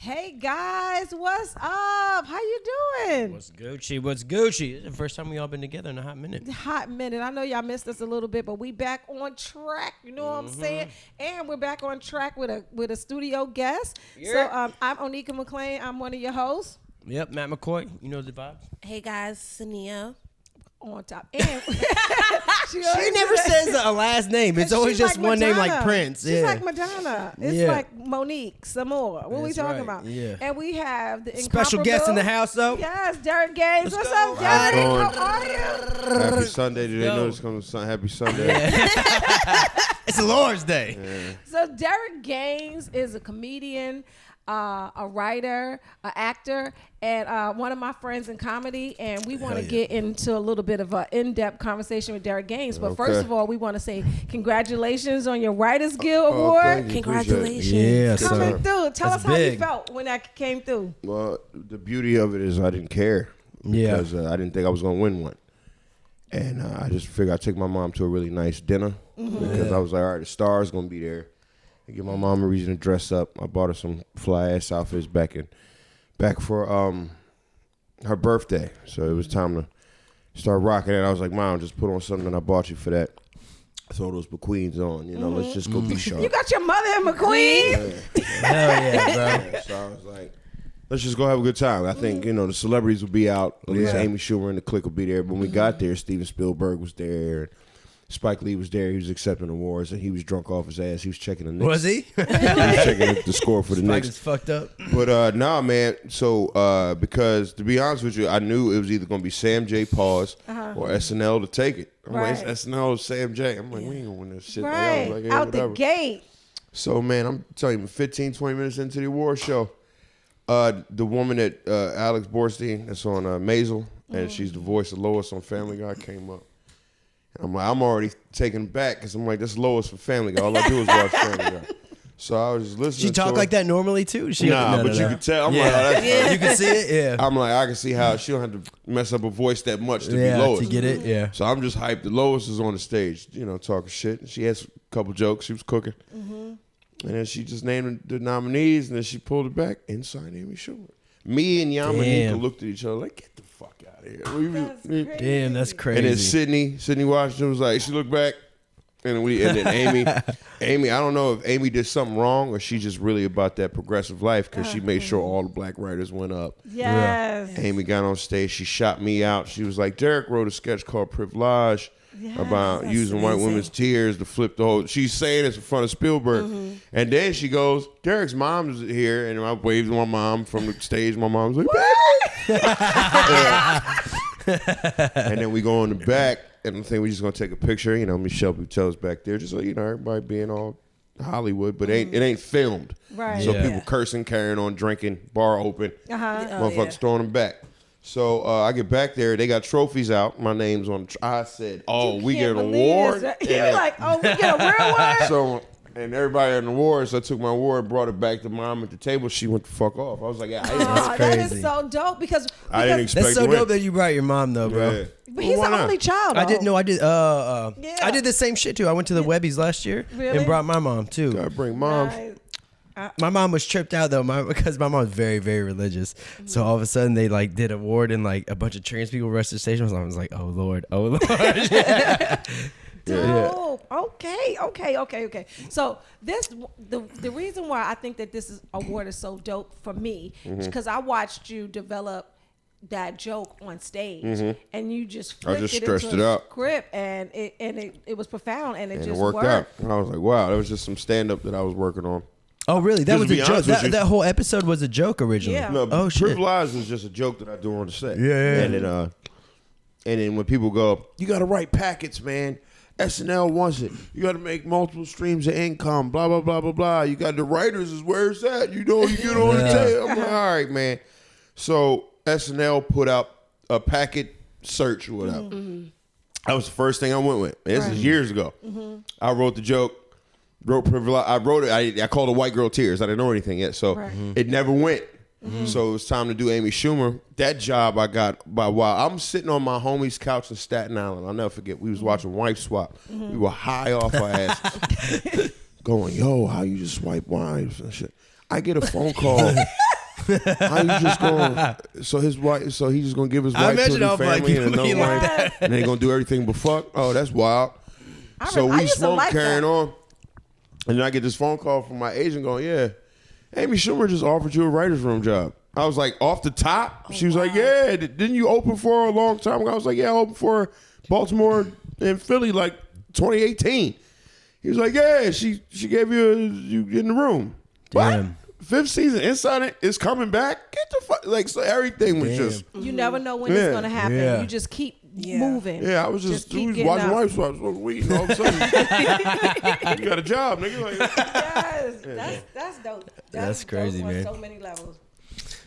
Hey guys, what's up? How you doing? What's Gucci? What's Gucci? It's the first time we all been together in a hot minute. Hot minute. I know y'all missed us a little bit, but we back on track. You know what I'm saying? And we're back on track with a studio guest. Yeah. So I'm Onika McClain. I'm one of your hosts. Yep, Matt McCoy. You know the vibes. Hey guys, Sania. On top. And she never says a last name. It's always just like one name Madonna. like Prince. She's like Madonna. It's like Monique, some more. What we talking about? Yeah. And we have the special guest in the house, though. Yes, Derek Gaines. What's go. up, Derek? Right How are you? Happy Sunday. Did they know it's going to Happy Sunday? It's the Lord's Day. Yeah. So Derek Gaines is a comedian, a writer, an actor, and one of my friends in comedy. And we want to get into a little bit of an in-depth conversation with Derek Gaines. But first of all, we want to say congratulations on your Writers Guild Award. Thank you. Congratulations. Yeah, Coming so through. Tell us that's how you big. felt when that came through. Well, the beauty of it is I didn't care because I didn't think I was going to win one. And I just figured I'd take my mom to a really nice dinner because I was like, all right, the star's going to be there. I give my mom a reason to dress up. I bought her some fly-ass outfits back for her birthday. So it was time to start rocking it. I was like, Mom, just put on something that I bought you for that. Throw those McQueens on, let's just go be sharp. You got your mother in McQueen? Hell yeah, bro. So I was like, let's just go have a good time. I think, the celebrities will be out. At least Amy Schumer and the clique will be there. But when we got there, Steven Spielberg was there. Spike Lee was there. He was accepting awards, and he was drunk off his ass. He was checking the Knicks. Was he? He was checking the score for the Spike Knicks. is fucked up. But nah, man. So because to be honest with you, I knew it was either gonna be Sam J. Pause or SNL to take it. I'm like, it's SNL or Sam J. I'm like, we ain't gonna win this shit. Right. I was like, hey, Out whatever. the gate. So man, I'm telling you, 15, 20 minutes into the award show, the woman that Alex Borstein that's on Maisel, and she's the voice of Lois on Family Guy, came up. I'm like, I'm already taken back because I'm like, this is Lois for Family Guy. All I do is watch Family Guy. So I was just listening. She talk like that normally too? Nah, but you can tell. I'm like, oh, that's You can see it, yeah. I'm like, I can see how she don't have to mess up her voice that much to be Lois. to get it, yeah. So I'm just hyped that Lois is on the stage, talking shit. She has a couple jokes. She was cooking. And then she just named the nominees, and then she pulled it back. Inside Amy Schumer. Me and Yamanika looked at each other like, get the fuck out of here. Damn, that's crazy. And then Sydney Washington was like, she looked back, and then Amy, I don't know if Amy did something wrong or she's just really about that progressive life because she made sure all the black writers went up. Yes. Amy got on stage, she shot me out. She was like, Derek wrote a sketch called Privilege about using white women's tears to flip the whole. She's saying this in front of Spielberg. And then she goes, Derek's mom's here, and I waved to my mom from the stage. My mom was like, and then we go in the back, and I think we're just gonna take a picture. Michelle Butel's back there, just so everybody being all Hollywood, but it ain't filmed. Right. So people cursing, carrying on, drinking, bar open, motherfuckers throwing them back. So I get back there, they got trophies out. My name's on. I said, we get an award. You're like, we get a real one. So. And everybody had an award, so I took my award, brought it back to mom at the table. She went the fuck off. I was like, That crazy. is so dope because I didn't expect That's so to win. dope that you brought your mom though, bro. Yeah. But he's the only child. I didn't know. I did. I Yeah. did the same shit too. I went to the Webbies last year Really? and brought my mom too. Gotta bring moms. Nice. My mom was tripped out though, because my mom's very, very religious. So all of a sudden they did award and a bunch of trans people rushed the station. I was like, oh Lord. Yeah. Dope. Okay. So the reason why I think that this award is so dope for me is because I watched you develop that joke on stage, and you just flipped just it stretched into it a out. script, and it was profound, and it just worked out. And I was like, wow, that was just some stand up that I was working on. Oh really? That Just was to a be joke. honest with you. That whole episode was a joke originally. Yeah. No, Oh shit. Privilege was just a joke that I do on the set. Yeah. And then when people go, you got to write packets, man. SNL wants it. You got to make multiple streams of income. Blah blah blah blah blah. You got the writers is where it's at. You get on the tail. I'm like, all right, man. So SNL put out a packet search or whatever. That was the first thing I went with. This is years ago. I wrote the joke. Wrote Privilege. I wrote it. I called it White Girl Tears. I didn't know anything yet, so it never went. So it was time to do Amy Schumer. That job I got while I'm sitting on my homie's couch in Staten Island. I'll never forget. We was watching Wife Swap. We were high off our asses, going, "Yo, how you just swipe wives and shit." I get a phone call How you just going? So his wife. So he's just gonna give his I wife to a imagine new I'll be like, family you and another mean like wife, and they gonna do everything but fuck. Oh, that's wild. So I we used to smoke like carrying that. on, and then I get this phone call from my agent going, "Yeah, Amy Schumer just offered you a writer's room job." I was like, off the top. She was like, "Yeah, didn't you open for her a long time ago?" I was like, "Yeah, I opened for Baltimore and Philly like 2018." He was like, "Yeah, she gave you in the room." Damn. What? 5th season Inside It is coming back. Get the fuck like so everything was just You never know when it's gonna happen. Yeah. You just keep moving. yeah. I was just keep we was getting watching up. Wife Swap, smoking weed, and all of a sudden you got a job, nigga. Like, Yes, that's dope. That's crazy, dope man. On so many levels.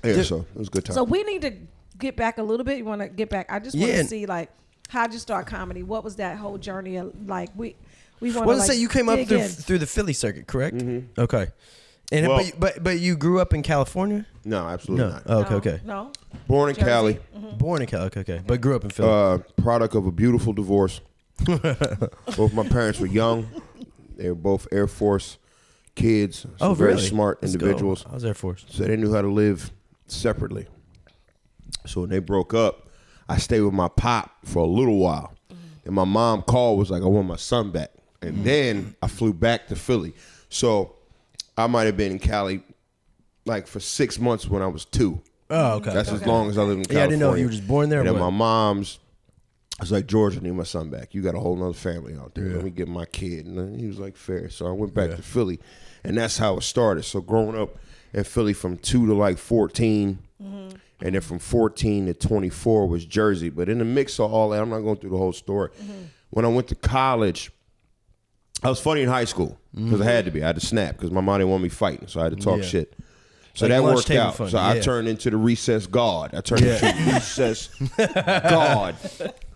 yeah, so it was a good time. So we need to get back a little bit. You want to get back? I just want Yeah. to see like how'd you start comedy? What was that whole journey like? We want Well, to say you came up dig in. through the Philly circuit, correct? Okay. And Well- but you grew up in California? No, absolutely No. not. Oh, okay, No, okay. No. Born in Jersey. Cali, Born in Cali, okay. But grew up in Philly. product of a beautiful divorce. Both my parents were young. They were both Air Force kids. So very really? smart Let's go. individuals. I was Air Force. So they knew how to live separately. So when they broke up, I stayed with my pop for a little while. And my mom called, was like, "I want my son back." And then I flew back to Philly. So I might have been in Cali like for 6 months when I was 2. Oh, okay. That's as long as I lived in California. Yeah, I didn't know if you were just born there or And then what. my mom's, I was like, "George, I need my son back. You got a whole nother family out there. Let me get my kid." And then he was like, "Fair." So I went back to Philly. And that's how it started. So growing up in Philly from 2 to like 14, and then from 14 to 24 was Jersey. But in the mix of all that, I'm not going through the whole story. When I went to college, I was funny in high school because I had to be. I had to snap because my mom didn't want me fighting. So I had to talk Yeah. shit. So Like that lunch worked table out. funny, So I yeah. turned into the recess god. I turned into recess god.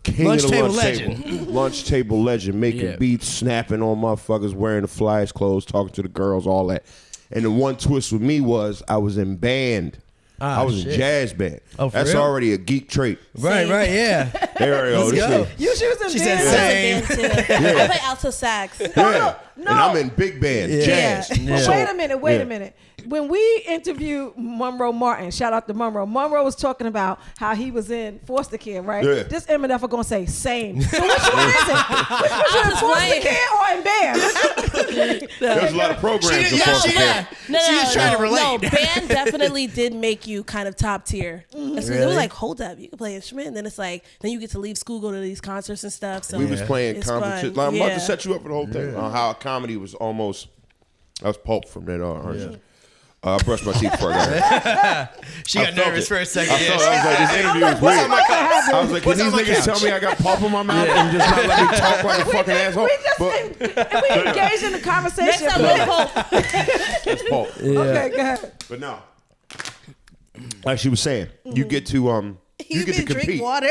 King Lunch of the table lunch legend. table. Lunch table legend. Making Yeah. beats, snapping on motherfuckers, wearing the flyest clothes, talking to the girls, all that. And the one twist with me was I was in band. I was in shit. jazz band. Oh, for That's real? already a geek trait. Right, yeah. They already Let's this go. is- She was in She band. said same. I was a band too. I play alto sax. Yeah. no. And I'm in big band, jazz. But So- wait a yeah. minute. When we interviewed Monroe Martin, shout out to Monroe. Monroe was talking about how he was in foster care, right? Yeah. This MNF are gonna say same. So which one is it? Which one is it? Foster right. care or in band? There's a lot of programs in foster care. No, She was trying to relate. No, band definitely did make you kind of top tier. So it Really? was like, hold up, you can play an instrument, and then it's like, then you get to leave school, go to these concerts and stuff. So We was playing it's conference shit. fun. Like, I'm about Yeah. to set you up for the whole thing. How comedy was almost. I was pulp from that on. I brushed my teeth before I got here. She got felt nervous it. for a second. I felt it. I was like, this interview is weird. I was like, can these niggas tell me I got pulp in my mouth and just not let me talk like a fucking asshole? We just But we engaged in the Next conversation. time, we'll poll. it's pulp. Okay, go ahead. But no. Like she was saying, you get to you get to compete. Drink water.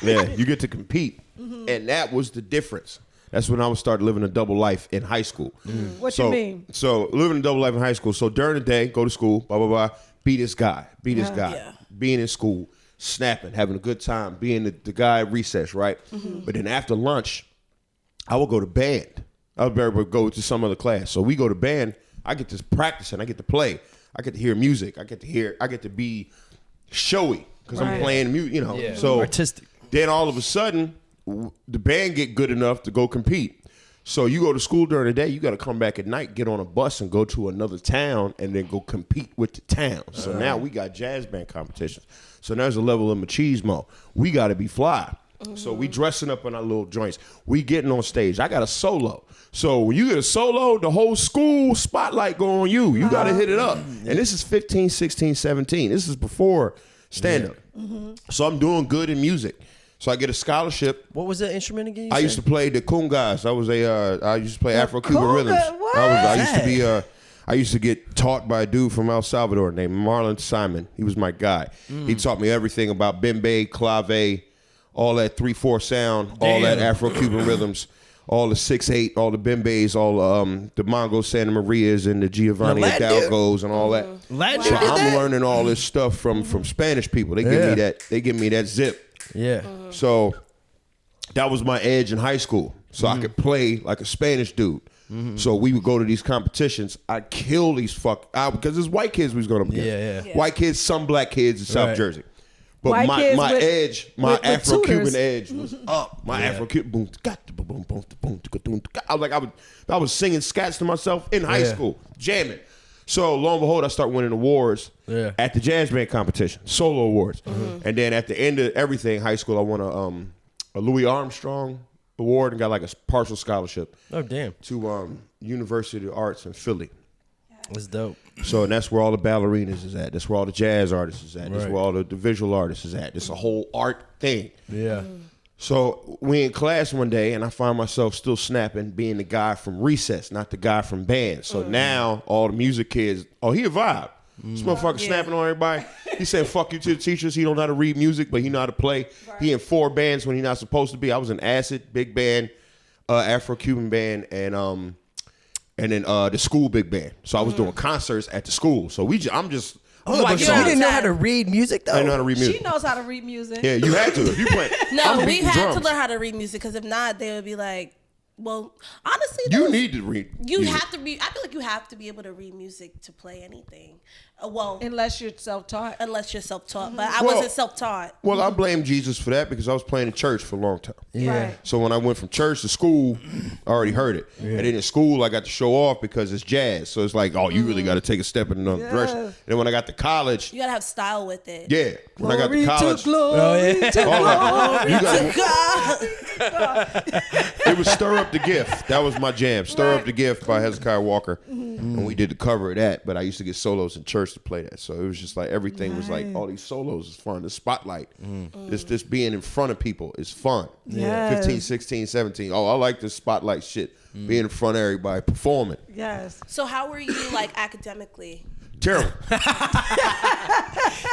Yeah, you get to compete, and that was the difference. That's when I was started living a double life in high school. What you mean? So living a double life in high school. So during the day, go to school, blah blah blah. Be this guy. Yeah. Being in school, snapping, having a good time, being the guy at recess, right? But then after lunch, I would go to band. I would go to some other class. So we go to band. I get to practice and I get to play. I get to hear music. I get to be showy because I'm Right. playing music. You know, Yeah. so Artistic. Then all of a sudden, the band get good enough to go compete. So you go to school during the day, you got to come back at night, get on a bus and go to another town and then go compete with the town. So now we got jazz band competitions. So there's a level of machismo. We got to be fly. So we dressing up in our little joints. We getting on stage. I got a solo. So when you get a solo, the whole school spotlight go on you. You got to hit it up. And this is 15, 16, 17. This is before stand-up. So I'm doing good in music. So I get a scholarship. What was the instrument again? I used to play the congas. I used to play Afro-Cuban conga? rhythms. What? I used to be I used to get taught by a dude from El Salvador named Marlon Simon. He was my guy. He taught me everything about bembe, clave, all that 3/4 sound, all that Afro-Cuban rhythms, all the 6/8, all the bembes, all the Mongo Santa Marias and the Giovanni Now, Latin Hidalgos and all that. Latin So dude did I'm that? learning all this stuff from Spanish people. They give me that zip. Yeah. So that was my edge in high school. So I could play like a Spanish dude. So we would go to these competitions. I'd kill these because there's white kids we was going to get. Yeah. White kids, some black kids in South Right. Jersey. But White kids my with- edge, my with Afro-Cuban tutors. edge was up. My Afro-Cuban boom, boom, boom, boom, boom. I was like, I was singing scats to myself in high school, jamming. So lo and behold, I start winning awards at the jazz band competition, solo awards. And then at the end of everything, high school, I won a Louis Armstrong award and got like a partial scholarship. Oh damn, to University of Arts in Philly. that's dope. So and that's where all the ballerinas is at. That's where all the jazz artists is at. That's Right. where all the visual artists is at. It's a whole art thing. Yeah. So we in class one day, and I find myself still snapping, being the guy from recess, not the guy from band. So now all the music kids, he a vibe. This motherfucker snapping on everybody. He said fuck you to the teachers. He don't know how to read music, but he know how to play. Right. He in 4 bands when he not supposed to be. I was in Acid, big band, Afro-Cuban band, and then the school big band. So I was doing concerts at the school. So I'm just. Oh, but you didn't know how to read music though. I didn't know how to read music. She knows how to read music. Yeah, you had to. If you play, No, I'm we beating had drums. to learn how to read music because if not, they would be like, well, honestly, You those- need to read. You music. have to be. I feel like you have to be able to read music to play anything. Well, Unless you're self-taught. unless you're self-taught, but I Well- wasn't self-taught. Well, I blame Jesus for that because I was playing in church for a long time. Yeah. Right. So when I went from church to school, I already heard it. And then in school, I got to show off because it's jazz. So it's like, oh, you really got to take a step in another direction. And then when I got to college, You gotta have style with it. yeah, when I got to college, glory yeah. you gotta- God. it was Stir Up the Gift. That was my jam. Stir Up the Gift by Hezekiah Walker. And we did the cover of that, but I used to get solos in church to play that. So it was just like everything was like, all these solos is fun. The spotlight, this being in front of people is fun. Yes. 15, 16, 17. Oh, I like this spotlight shit. Being in front of everybody, performing. Yes. So how were you like academically? Terrible.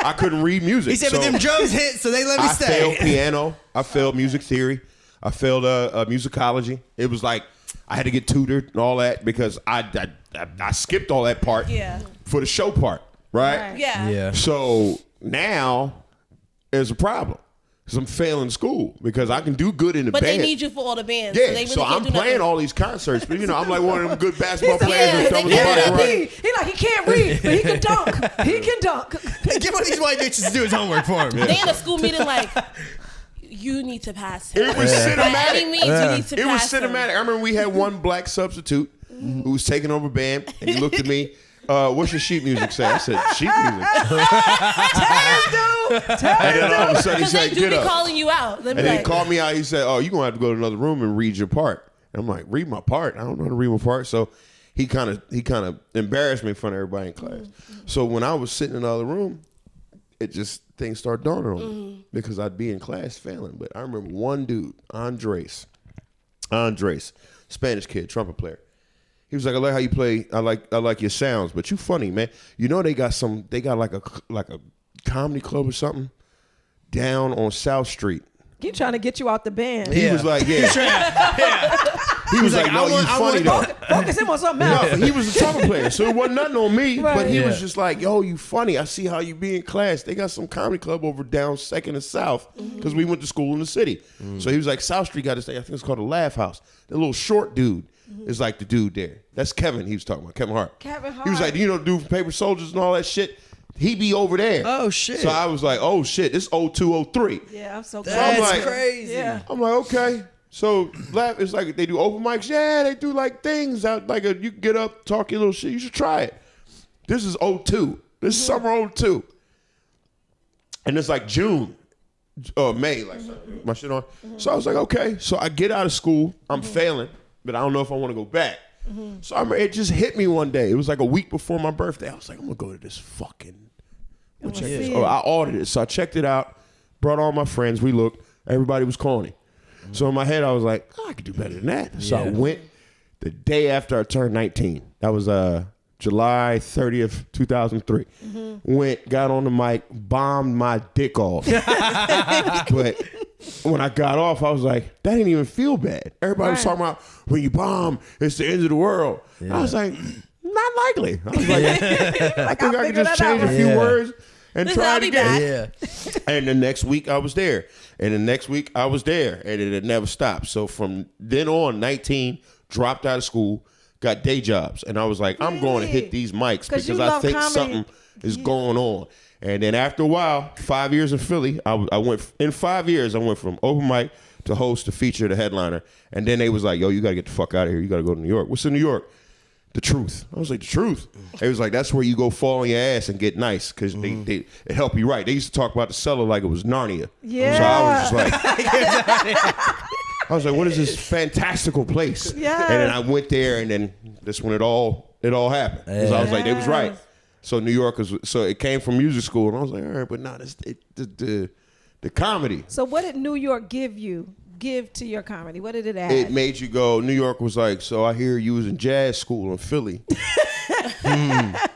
I couldn't read music. He said, but them drums hit, so they let me I stay. failed piano. I failed music theory. I failed musicology. It was like I had to get tutored and all that because I skipped all that part for the show part, right? Yeah. Yeah. So now there's a problem because I'm failing school because I can do good in the But band. they need you for all the bands. Yeah, So, they really so can't I'm do playing nothing. all these concerts, but I'm like one of them good basketball players yeah, that thumbs they the can't body do right. He like, he can't read, but he can dunk. He can dunk. Hey, get one of these white bitches to do his homework for him. They in a school meeting like, you need to pass him. It was By any cinematic. means, you need to It was pass him. cinematic. I remember we had one black substitute who was taking over band, and he looked at me. What's your sheet music say? I said, sheet music. And then all of a sudden he Because they said, do get be up. calling you out. They And be then he like, called me out. He said, oh, you're going to have to go to another room and read your part. And I'm like, read my part? I don't know how to read my part. So he kind of embarrassed me in front of everybody in class. So when I was sitting in the other room, things started dawning on me because I'd be in class failing. But I remember one dude, Andres, Spanish kid, trumpet player. He was like, I like how you play. I like your sounds, but you funny, man. You know they got like a comedy club or something down on South Street. He trying to get you out the band. He was like, yeah. He was like, no, you funny though. Focus him on something else. No, he was a trumpet player, so it wasn't nothing on me. Right. But he was Yeah. just like, yo, you funny. I see how you be in class. They got some comedy club over down 2nd and South because we went to school in the city. So he was like, South Street got this thing. I think it's called the Laugh House. The little short dude is like the dude there. That's Kevin he was talking about, Kevin Hart. Kevin Hart. He was like, you know, the dude from Paper Soldiers and all that shit. He be over there. Oh, shit. So I was like, oh, shit, this 0203. Yeah, I'm so That's I'm like- crazy. Yeah. I'm like, okay. So it's like they do open mics. Yeah, they do like things out like you can get up, talk your little shit. You should try it. This is 02. This is summer 02. And it's like June or May, like my shit on. So I was like, okay. So I get out of school. I'm failing, but I don't know if I want to go back. So it just hit me one day. It was like a week before my birthday. I was like, I'm gonna go to this fucking. I'm gonna check this. see Oh, it. I ordered it. So I checked it out. Brought all my friends. We looked. Everybody was calling it. So in my head, I was like, oh, I could do better than that. So I Yeah. went the day after I turned 19. That was July 30th, 2003. Went, got on the mic, bombed my dick off. But when I got off, I was like, that didn't even feel bad. Everybody was Right. talking about, when you bomb, it's the end of the world. I was like, not likely. I was like, I think I could figure just that change out. a few Yeah. words and Listen, try I'll it be again. back. Yeah. And the next week I was there. And the next week I was there. And it had never stopped. So from then on, 19, dropped out of school, got day jobs, and I was like, I'm going to hit these mics 'Cause you because I love think comedy. something is going on. And then after a while, 5 years in Philly, I went in 5 years. I went from open mic to host to feature to headliner, and then they was like, yo, you got to get the fuck out of here. You got to go to New York. What's in New York? The Truth. I was like, the Truth. They was like, that's where you go fall on your ass and get nice because it help you right. They used to talk about the cellar like it was Narnia. Yeah. So I was just like, I was like, what is this fantastical place? Yes. And then I went there, and then that's when it all happened. Because I was like, they was right. So New York so it came from music school, and I was like, all right, but not the comedy. So what did New York give to your comedy? What did it add? It made you go. New York was like, so I hear you was in jazz school in Philly.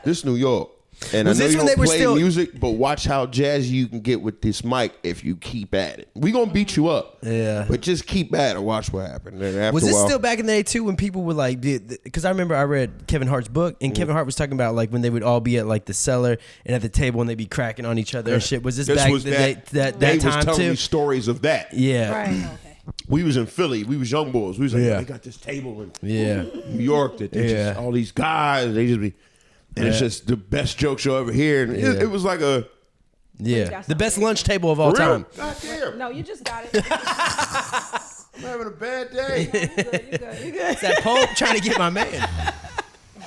This New York. And Was I know this you when don't they were play still- music, but watch how jazzy you can get with this mic if you keep at it. We gonna beat you up. Yeah. But just keep at it. Watch what happened. And after Was a this while, still back in the day too when people would like because I remember I read Kevin Hart's book and Kevin Hart was talking about like when they would all be at like the cellar and at the table and they'd be cracking on each other and shit. Was this back was the day, that they was time telling too? me stories of that. Yeah. Right. We was in Philly. We was young boys. We was like, Yeah. they got this table in Yeah. New York that they just all these guys. They just be, and it's just the best jokes you'll ever hear. And it was like a Yeah. The best lunch table of all real. time. God damn. No, you just got it. I'm having a bad day. You good. It's that Pope trying to get my man.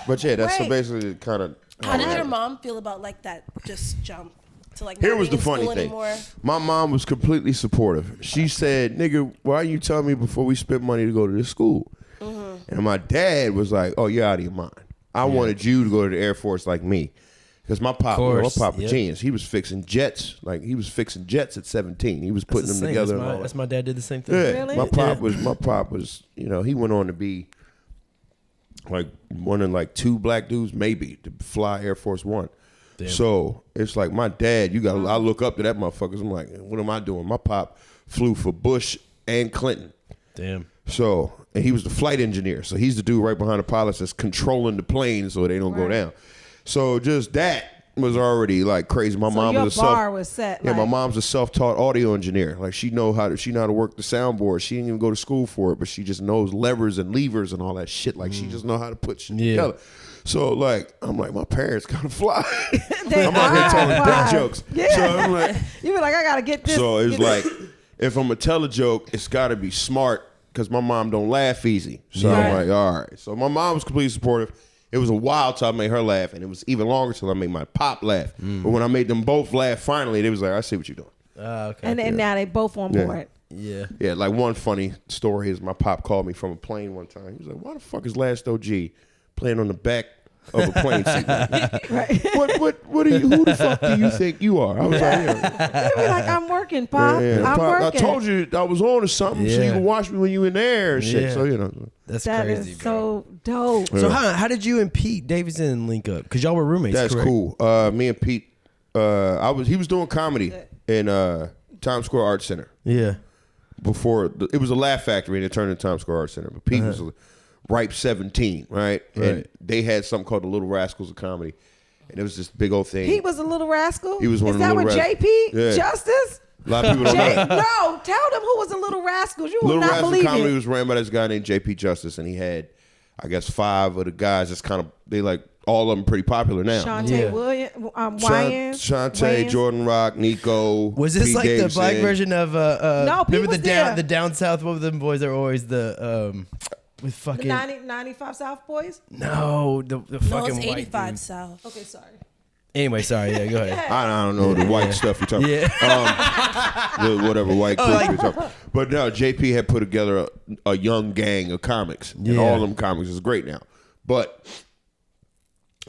But yeah, that's so Wait. basically kind of. How did your mom feel about like that just jump to like Here not was the being in funny school thing. anymore? My mom was completely supportive. She said, "Nigga, why you tell me before we spent money to go to this school?" And my dad was like, "Oh, you're out of your mind. I wanted you to go to the Air Force like me." Because my pop, my pop was genius. He was fixing jets. Like he was fixing jets at 17. He was putting them together. and all that. That's my dad did the same thing. Yeah, Really? my pop was, you know, he went on to be like one of like two black dudes maybe to fly Air Force One. Damn. So it's like my dad. I look up to that motherfucker. I'm like, what am I doing? My pop flew for Bush and Clinton. Damn. So and he was the flight engineer. So he's the dude right behind the pilots that's controlling the plane so they don't go down. So just that was already like crazy. My mom your was a bar was set. Yeah, my like- mom's a self-taught audio engineer. Like she know how to work the soundboard. She didn't even go to school for it, but she just knows levers and levers and all that shit. Like she just know how to put shit together. So like I'm like, my parents kind of fly. They I'm out here are telling fly. dick jokes. Yeah. So I'm like, You be like, I gotta get this. so it's get like, this. if I'm gonna tell a joke, it's got to be smart because my mom don't laugh easy. So I'm like, all right. So my mom was completely supportive. It was a while till I made her laugh, and it was even longer till I made my pop laugh. But when I made them both laugh, finally, they was like, I see what you're doing. Okay. And then now they both on Yeah. board. Yeah. Yeah, like one funny story is my pop called me from a plane one time. He was like, why the fuck is Last OG playing on the back of a plane seat? Right. What are you, who the fuck do you think you are? I was like, yeah. They be like, I'm working, Pop. Yeah, I'm Pop, working. I told you I was on or something so you Yeah. can watch me when you in there and shit. Yeah. So, you know. That's That crazy, is bro. so dope. So how did you and Pete Davidson link up? Because y'all were roommates. That's correct? cool. Me and Pete, he was doing comedy in Times Square Arts Center Yeah. before it was a Laugh Factory and it turned into Times Square Arts Center. But Pete was ripe 17, right? And Right. they had something called the Little Rascals of Comedy, and it was this big old thing. He was a little rascal. He was one is of the that Little with Rascals. JP Yeah. Justice? A lot of people don't know that. No, tell them who was a little rascals. You will Little not Rascal believe Comedy it. was ran by this guy named JP Justice, and he had, I guess, 5 of the guys that's kind of, they like, all of them pretty popular now. Shantae Yeah. Williams, Wayans. Shantae, Jordan Rock, Nico. Was this Pete like Davidson. the black version of No, Pete remember was there. the down south? What were them boys that were always the with The fucking 95 South Boys? no the No, fucking it's white 85 dude. South. Okay, sorry. Anyway, sorry. Yeah, go ahead. I don't know the white stuff you're talking about. Whatever white group you're talking about. But no, JP had put together a young gang of comics. And all of them comics is great now. But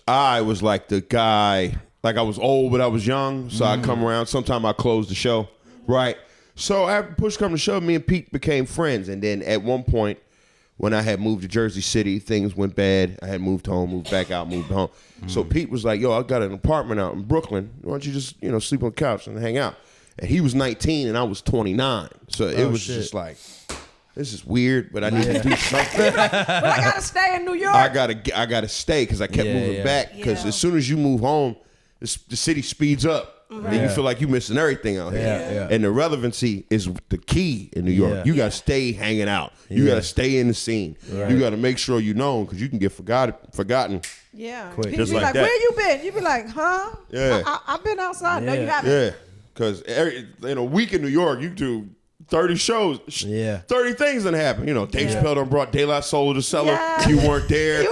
I was like the guy, like I was old, but I was young. So I come around. Sometime I close the show. Right. So after push come to shove, me and Pete became friends. And then at one point, when I had moved to Jersey City, things went bad. I had moved home, moved back out, moved home. So Pete was like, yo, I got an apartment out in Brooklyn. Why don't you just, sleep on the couch and hang out? And he was 19 and I was 29. So it was just like, this is weird, but I need to do something. But I gotta stay in New York. I gotta stay because I kept moving back. Because as soon as you move home, the city speeds up. Right. And you feel like you're missing everything out here. Yeah. And the relevancy is the key in New York. Yeah. You got to stay hanging out. You got to stay in the scene. Right. You got to make sure you're known because you can get forgotten. Yeah. Quick. People Just be like like, that. where you been? You be like, huh? Yeah. I've been outside. No, Yeah. you haven't. Yeah. Because in a week in New York, you do 30 shows. Yeah. 30 things done happen. You know, Dave Chappelle done brought De La Soul to the cellar. Yeah. You weren't there. He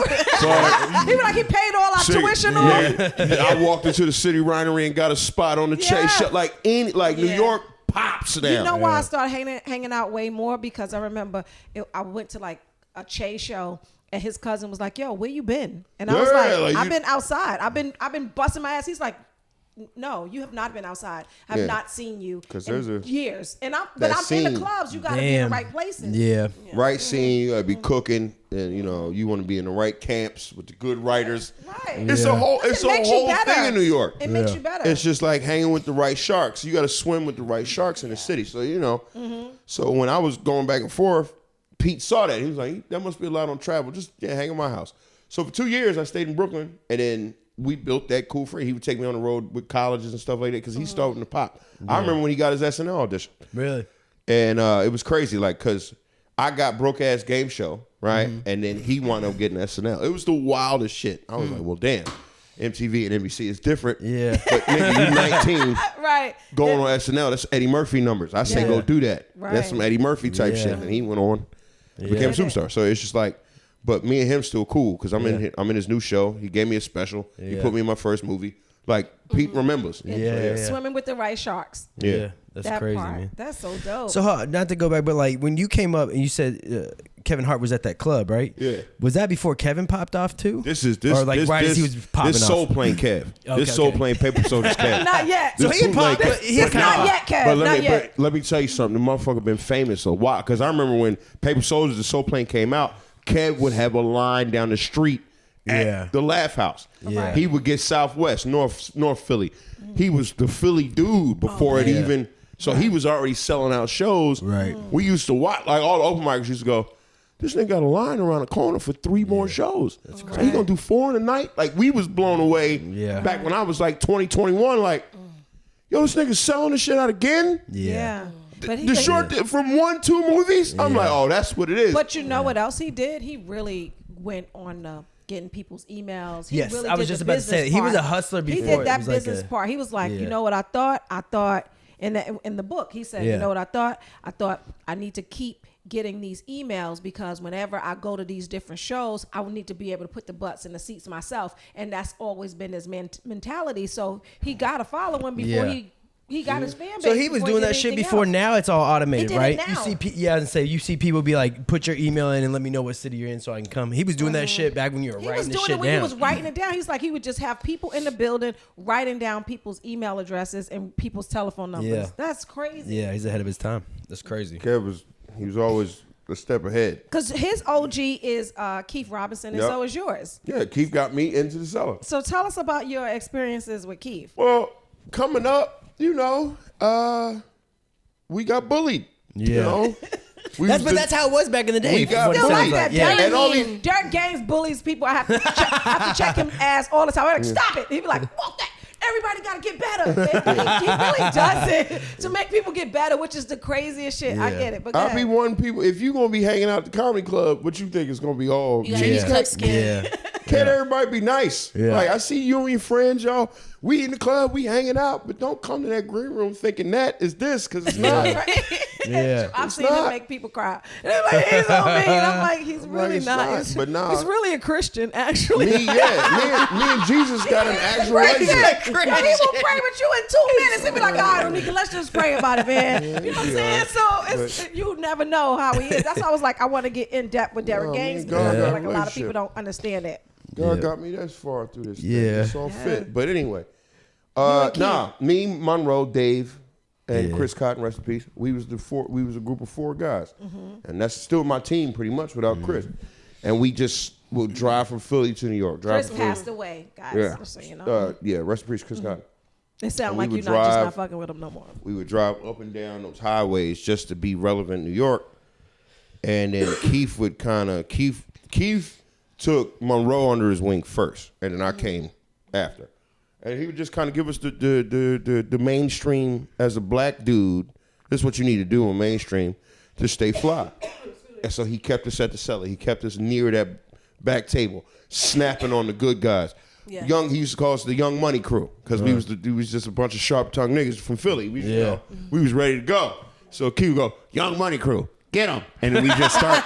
be like, he paid all our tuition on. I walked into the city winery and got a spot on the Chase show. Like New York pops now. You know why I started hanging out way more? Because I remember I went to like a Che show and his cousin was like, yo, where you been? And I was like I've been outside. I've been busting my ass. He's like, no, you have not been outside. I've not seen you in years. And I'm in the clubs. You got to be in the right places. Yeah. Right scene, you got to be cooking, and you want to be in the right camps with the good writers. Right. It's a whole thing in New York. It makes you better. It's just like hanging with the right sharks. You got to swim with the right sharks in the city. So So when I was going back and forth, Pete saw that. He was like, "That must be a lot on travel. Just hang in my house." So for 2 years, I stayed in Brooklyn, and then we built that cool friend. He would take me on the road with colleges and stuff like that because he's starting to pop. I remember when he got his SNL audition. Really? And it was crazy, like, because I got broke ass game show, right? And then he wound up getting SNL. It was the wildest shit. I was like, well, damn. MTV and NBC is different. Yeah. But nigga, you 19 right. going on SNL. That's Eddie Murphy numbers. I say go do that. Right. That's some Eddie Murphy type shit. And he went on, became a superstar. So it's just like, but me and him still cool because I'm in his new show. He gave me a special. He put me in my first movie. Like Pete remembers. Swimming with the right sharks. Yeah. That's That crazy, part. man. That's so dope. So, not to go back, but like when you came up and you said Kevin Hart was at that club, right? Yeah. Was that before Kevin popped off too? Or like right as he was popping this off. Soul Plane Kev. This Soul Plane Paper Soldiers Kev. Not yet. So he popped. It's not yet, Kev. Not yet. But let me tell you something. The motherfucker been famous a while. Because I remember when Paper Soldiers, the Soul Plane came out, Kev would have a line down the street at the Laugh House. Yeah. He would get Southwest, North Philly. He was the Philly dude before it even. So he was already selling out shows. Right. We used to watch, like all the open micers used to go, this nigga got a line around the corner for 3 more shows. That's crazy. So he gonna do 4 in a night? Like we was blown away back when I was like 20, 21, like, yo, this nigga's selling this shit out again? Yeah. But The short from 1, 2 movies? I'm like, oh, that's what it is. But you know what else he did? He really went on getting people's emails. He Yes, really I was did just the about to say business he was part. a hustler before. He did It that was like business part. He was like, you know what I thought in the book, he said, you know what I thought I need to keep getting these emails because whenever I go to these different shows, I will need to be able to put the butts in the seats myself, and that's always been his mentality. So he got a following before he got his fan base. So he was doing that shit before. Else. Now it's all automated, He did right? it now. You see people be like, put your email in and let me know what city you're in so I can come. He was doing that shit back when you were He writing was this doing shit it when down. he was writing it down. He's like, he would just have people in the building writing down people's email addresses and people's telephone numbers. Yeah. That's crazy. Yeah, he's ahead of his time. That's crazy. Kev was always a step ahead. Because his OG is Keith Robinson, and so is yours. Yeah, Keith got me into the cellar. So tell us about your experiences with Keith. Well, coming up, we got bullied. Yeah. You know? But that's how it was back in the day. We got Still bullied. like that. Yeah. Derek, And all these- Derek Gaines bullies people. I have to check him ass all the time. I'm like, stop it. He'd be like, fuck that. Everybody got to get better. He really does it to make people get better, which is the craziest shit. I get it. But I'll be one people. If you gonna be hanging out at the comedy club, what you think is gonna be all You got cheesecake? cut skin. Yeah. Can't everybody be nice? Yeah. Like I see you and your friends, y'all. We in the club, we hanging out, but don't come to that green room thinking that is this because it's not. Yeah. I've seen not. him make people cry. And they're like, he's so mean. I'm like, he's really it's not. not, but nah. He's really a Christian, actually. Me and Jesus got an actual Right, relationship. yeah. And he will pray with you in 2 minutes. He'll be like, all right, Onika, let's just pray about it, man. You know what I'm saying? So you never know how he is. That's why I was like, I want to get in depth with Derek Gaines because I feel like a lot of people don't understand it. God got me this far through this thing. Yeah. It's all fit. But anyway, and me, Monroe, Dave, and Chris Cotton, rest in peace. We was a group of 4 guys, and that's still my team pretty much without Chris. And we just would drive from Philly to New York. Chris passed away, guys. Yeah, Just so you know. rest in peace, Chris Cotton. It sounds and like we you're would not just drive- not fucking with him no more. We would drive up and down those highways just to be relevant in New York. And then Keith took Monroe under his wing first, and then I came after. And he would just kind of give us the mainstream as a black dude. This is what you need to do in mainstream to stay fly. And so he kept us at the cellar. He kept us near that back table, snapping on the good guys. Yeah. He used to call us the Young Money Crew because we was just a bunch of sharp-tongued niggas from Philly. We was ready to go. So Key would go, Young Money Crew, get him. And then we just start.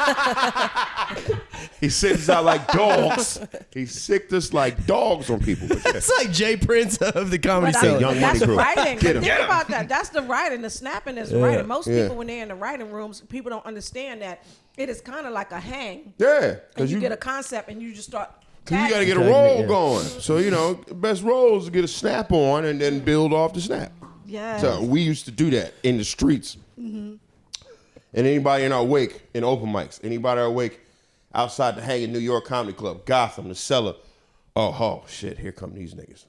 He sicked us out like dogs. He sicked us like dogs on people. It's like Jay Prince of the comedy But scene. Young that's Money Crew. writing. Get But 'em. think about that. That's the writing. The snapping is the Yeah. writing. Most Yeah. people, when they're in the writing rooms, people don't understand that it is kind of like a hang. Yeah. And Because you get a concept and you just start. you got to tagging. get a Tagging roll it, yeah. going. So, the best roll is to get a snap on and then build off the snap. Yes. So we used to do that in the streets. And anybody in our wake, in open mics, anybody in our wake outside the Hang in New York Comedy Club, Gotham, the Cellar. Oh, shit, here come these niggas.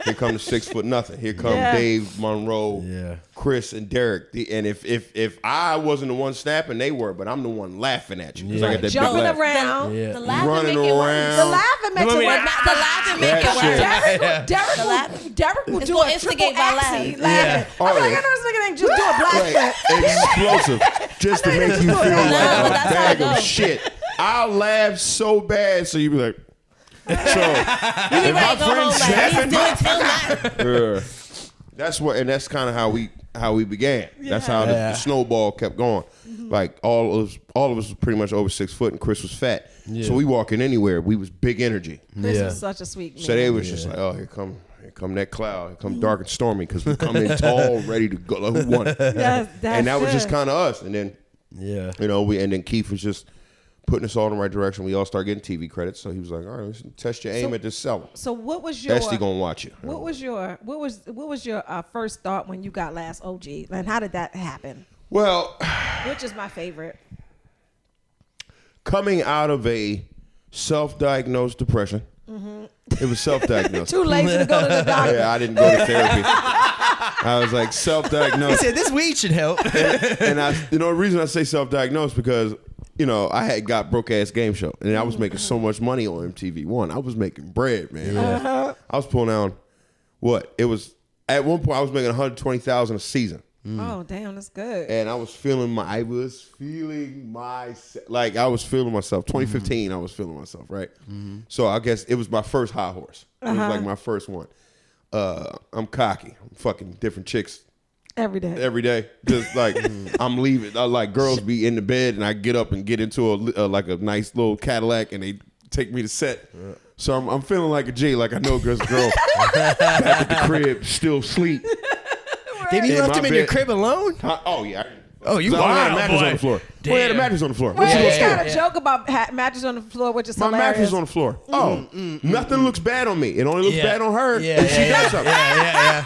Here come the 6 foot nothing. Here come Yeah. Dave, Monroe, Yeah. Chris, and Derek. And if I wasn't the one snapping, they were, but I'm the one laughing at you. 'Cause I got that big Jumping laugh. around. Yeah. The laughing Running make it worse. around. The laughing makes it work. The laughing make it That shit. worse. Derek will It's do gonna a instigate triple my axie laugh. laughing. Oh, I'm like, yeah. I know this nigga ain't just do a black flip. Explosive. Just to I know make you you just feel do it. like No, a but that's how bag it of goes. shit. I'll laugh so bad, so you be like, so if my Right, go home friend's like, snapping, he's doing too much. that's kind of how we began. That's how the snowball kept going. Like all of us was pretty much over 6 foot, and Chris was fat. So we walking anywhere, we was big energy. This Yeah. is such a sweet man. So they was just like, oh, here come that cloud, here come dark and stormy, because we come in tall, ready to go. Like, who won? That's And that was just good. kind of us. And then Yeah. and then Keith was just putting us all in the right direction. We all started getting TV credits. So he was like, all right, let's test your aim at this cellar. So what was your Esty gonna watch you. what was your first thought when you got Last OG, and how did that happen? Well, Which is my favorite. coming out of a self-diagnosed depression, it was self-diagnosed. Too lazy to go to the doctor. Yeah, I didn't go to therapy. I was like He self-diagnosed. said this weed should help. And the reason I say self-diagnosed because I had got broke ass game show, and I was making so much money on MTV1. I was making bread, man. I was pulling down it was at one point I was making $120,000 a season, Oh damn, that's good. and I was feeling myself. Like I was feeling myself. 2015, I was feeling myself, right? So I guess it was my first high horse. It was like my first one. I'm cocky. I'm fucking different chicks Every day. every day. Just like I'm leaving. I like girls be in the bed, and I get up and get into a nice little Cadillac, and they take me to set. So I'm feeling like a G, like I know girl back at the crib, still sleep. Then you In left my him in your bed. crib alone? Oh yeah. Oh, you So I had a wild, mattress boy. on the floor. Well, I had a Damn. mattress on the floor. Well, What's you your got story? a joke about mattress on the floor, which is My hilarious. mattress on the floor. Oh, nothing looks bad on me. It only looks Yeah. bad on her Yeah, if she yeah, does something. Yeah.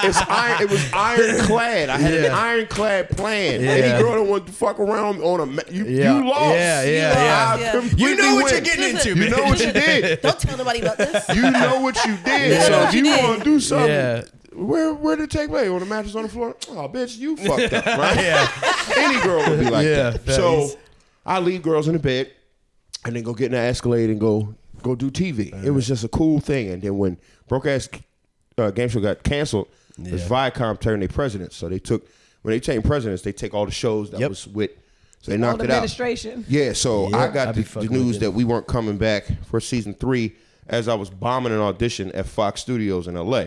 It's iron. It was ironclad. I had an Yeah. ironclad plan. Yeah. Any girl that wanted to fuck around on Yeah. you lost. Yeah, yeah, I yeah. completely You know what win. you're getting Listen, into, You man. know what you did. Don't tell nobody about this. You know what you did. You So know if what you you did. want to do something, Yeah. where did it take place? On the mattress on the floor? Oh, bitch, you fucked up, right? Yeah. Any girl would be like Yeah, that. that So is- I leave girls in the bed and then go get in the Escalade and go do TV. It was just a cool thing. And then when Broke Ass Game Show got canceled, this Viacom turned their presidents. So when they change presidents, they take all the shows that Yep. was with. So they Old knocked it out. administration. Yeah, so Yeah, I got I'd be the fucking news with it. that we weren't coming back for season 3 as I was bombing an audition at Fox Studios in LA.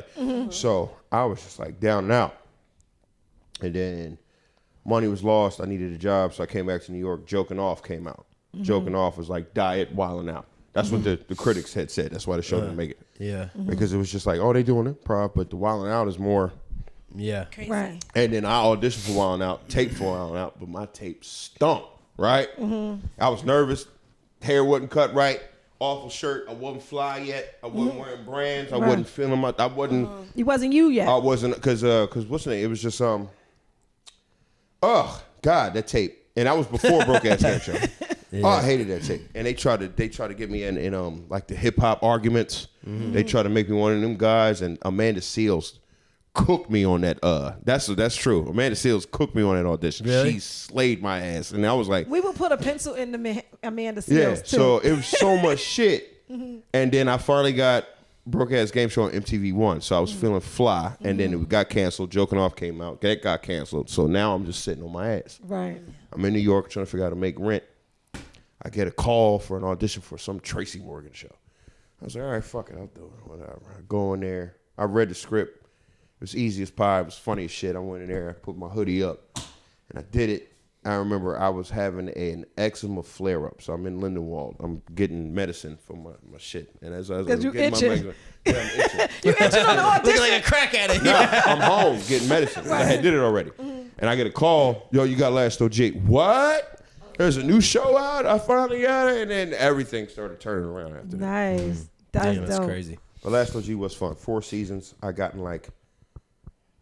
So I was just like down and out. And then money was lost. I needed a job, so I came back to New York. Joking Off came out. Joking Off was like diet wilding out. That's what the critics had said. That's why the show didn't make it. Yeah. Because it was just like, oh, they doing improv, but the wilding out is more. Yeah. Crazy. Right. And then I auditioned for Wildin' Out, taped for Wildin' Out, but my tape stunk, right? I was nervous. Hair wasn't cut right. Awful shirt. I wasn't fly yet. I wasn't wearing brands. I wasn't feeling my. I wasn't. It wasn't you yet. I wasn't because what's the name? It was just Oh God, that tape, and that was before Broke Ass Game Show. Oh, I hated that tape. And they tried to get me in like the hip hop arguments. They tried to make me one of them guys, and Amanda Seales cooked me on that. That's true. Amanda Seales cooked me on that audition. Really? She slayed my ass, and I was like, We would put a pencil in the Amanda Seales yeah. too. So it was so much shit, and then I finally got broke ass game show on MTV1. So I was feeling fly, and then it got canceled. Joking Off came out. That got canceled. So now I'm just sitting on my ass. Right. I'm in New York trying to figure out how to make rent. I get a call for an audition for some Tracy Morgan show. I was like, all right, fuck it, I'll do it. Whatever. I go in there. I read the script. It was easy as pie. It was funny as shit. I went in there. I put my hoodie up, and I did it. I remember I was having an eczema flare-up. So I'm in Lindenwold. I'm getting medicine for my shit. And as I was Because you getting itching. my medicine, yeah, I'm itching. You itching on the audition. Looking like a crack addict. Nah, I'm home getting medicine. I did it already. And I get a call, yo, you got Last OG. What? There's a new show out? I finally got it. And then everything started turning around after that. Nice. That's Damn, dope. that's crazy. But Last OG was fun. 4 seasons. I got in like,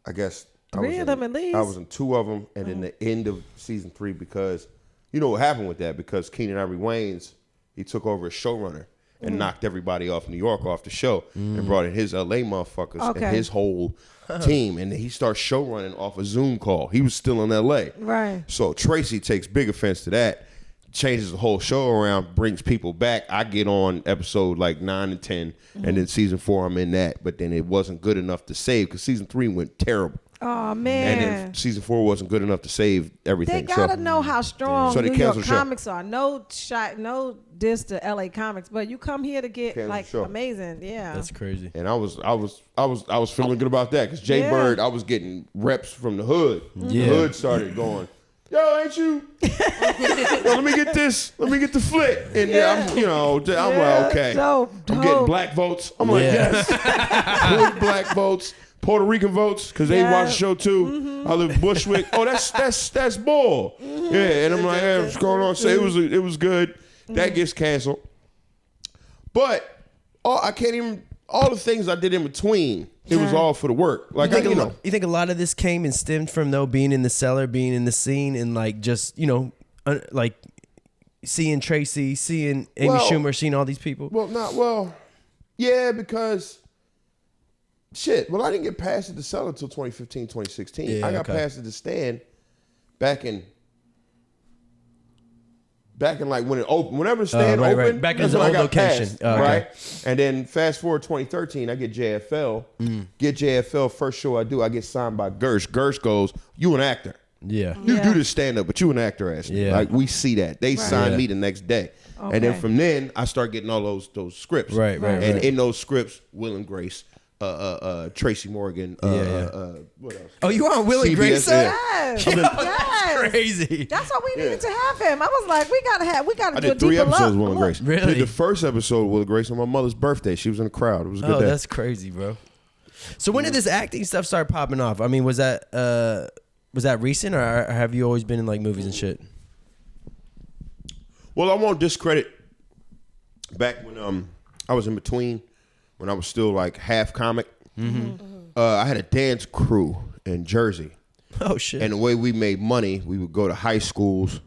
I guess. Three of them at least. I was in 2 of them. And then the end of season 3 because, you know what happened with that? Because Keenan Ivory Wayans, he took over as showrunner and knocked everybody off New York off the show and brought in his LA motherfuckers and his whole team. And he starts showrunning off a Zoom call. He was still in LA. Right. So Tracy takes big offense to that, changes the whole show around, brings people back. I get on episode like 9 and 10, and then season 4 I'm in that. But then it wasn't good enough to save because season 3 went terrible. Oh And man. then season 4 wasn't good enough to save everything. They gotta know how strong So they New York canceled the show. comics are. No diss to LA comics, but you come here to get Canceled like the show. amazing. Yeah. That's crazy. And I was feeling good about that because Jay Yeah. Bird, I was getting reps from the hood. Yeah. The hood started going, yo, ain't you? Yo, let me get this. Let me get the flick. And yeah, I'm like, okay. Dope, I'm getting dope. black votes. I'm like, Yeah. yes. Good black votes. Puerto Rican votes because they Yeah. watch the show too. I live in Bushwick. Oh, that's bull. Yeah, and I'm like, hey, what's going on? So it was good. That gets canceled. But I can't even. All the things I did in between, it was all for the work. Like You think a lot of this came and stemmed from being in the cellar, being in the scene, and like just like seeing Tracy, seeing Amy Schumer, seeing all these people. Yeah, because shit. Well, I didn't get past it to sell until 2015, 2016. Yeah, I got okay. past it to stand back in like when it opened. Whenever the stand right, opened, right. Back in that's the when I old got location. past, Oh, okay. right? And then fast forward 2013, I get JFL. Get JFL first show I do. I get signed by Gersh. Gersh goes, "You an actor? Yeah. You Yeah. do this stand up, but you an actor, ass. Yeah. Like we see that. They signed Yeah. me the next day." And then from then I start getting all those scripts. Right. And in those scripts, Will and Grace, Tracy Morgan, what else? Oh, you were on Will and CBS, Grace? yeah. Yes. That's Yes. crazy. That's why we needed to have him. I was like, we gotta I do a did 3 deeper episodes of look. Will and Grace. Really? Did the first episode of Will and Grace on my mother's birthday. She was in the crowd. It was a good Oh, day. that's crazy, bro. So when did this acting stuff start popping off? I mean, was that recent, or have you always been in like movies and shit? Well, I won't discredit back when I was in between, when I was still like half comic. I had a dance crew in Jersey. Oh shit. And the way we made money, we would go to high schools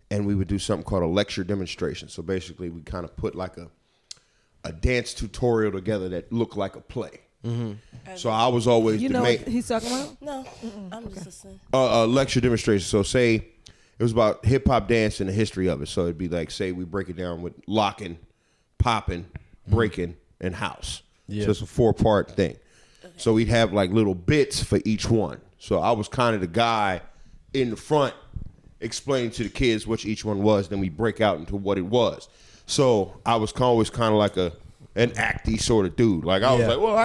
and we would do something called a lecture demonstration. So basically we kind of put like a dance tutorial together that looked like a play. So I was always You the know main what he's talking about? No, I'm just listening. a lecture demonstration. So say it was about hip hop dance and the history of it. So it'd be like, say we break it down with locking, popping, breaking, and house. Yeah. So it's a 4-part thing. So we'd have like little bits for each one. So I was kind of the guy in the front explaining to the kids what each one was. Then we break out into what it was. So I was always kind of like an acty sort of dude. Like I was Yeah. like, well,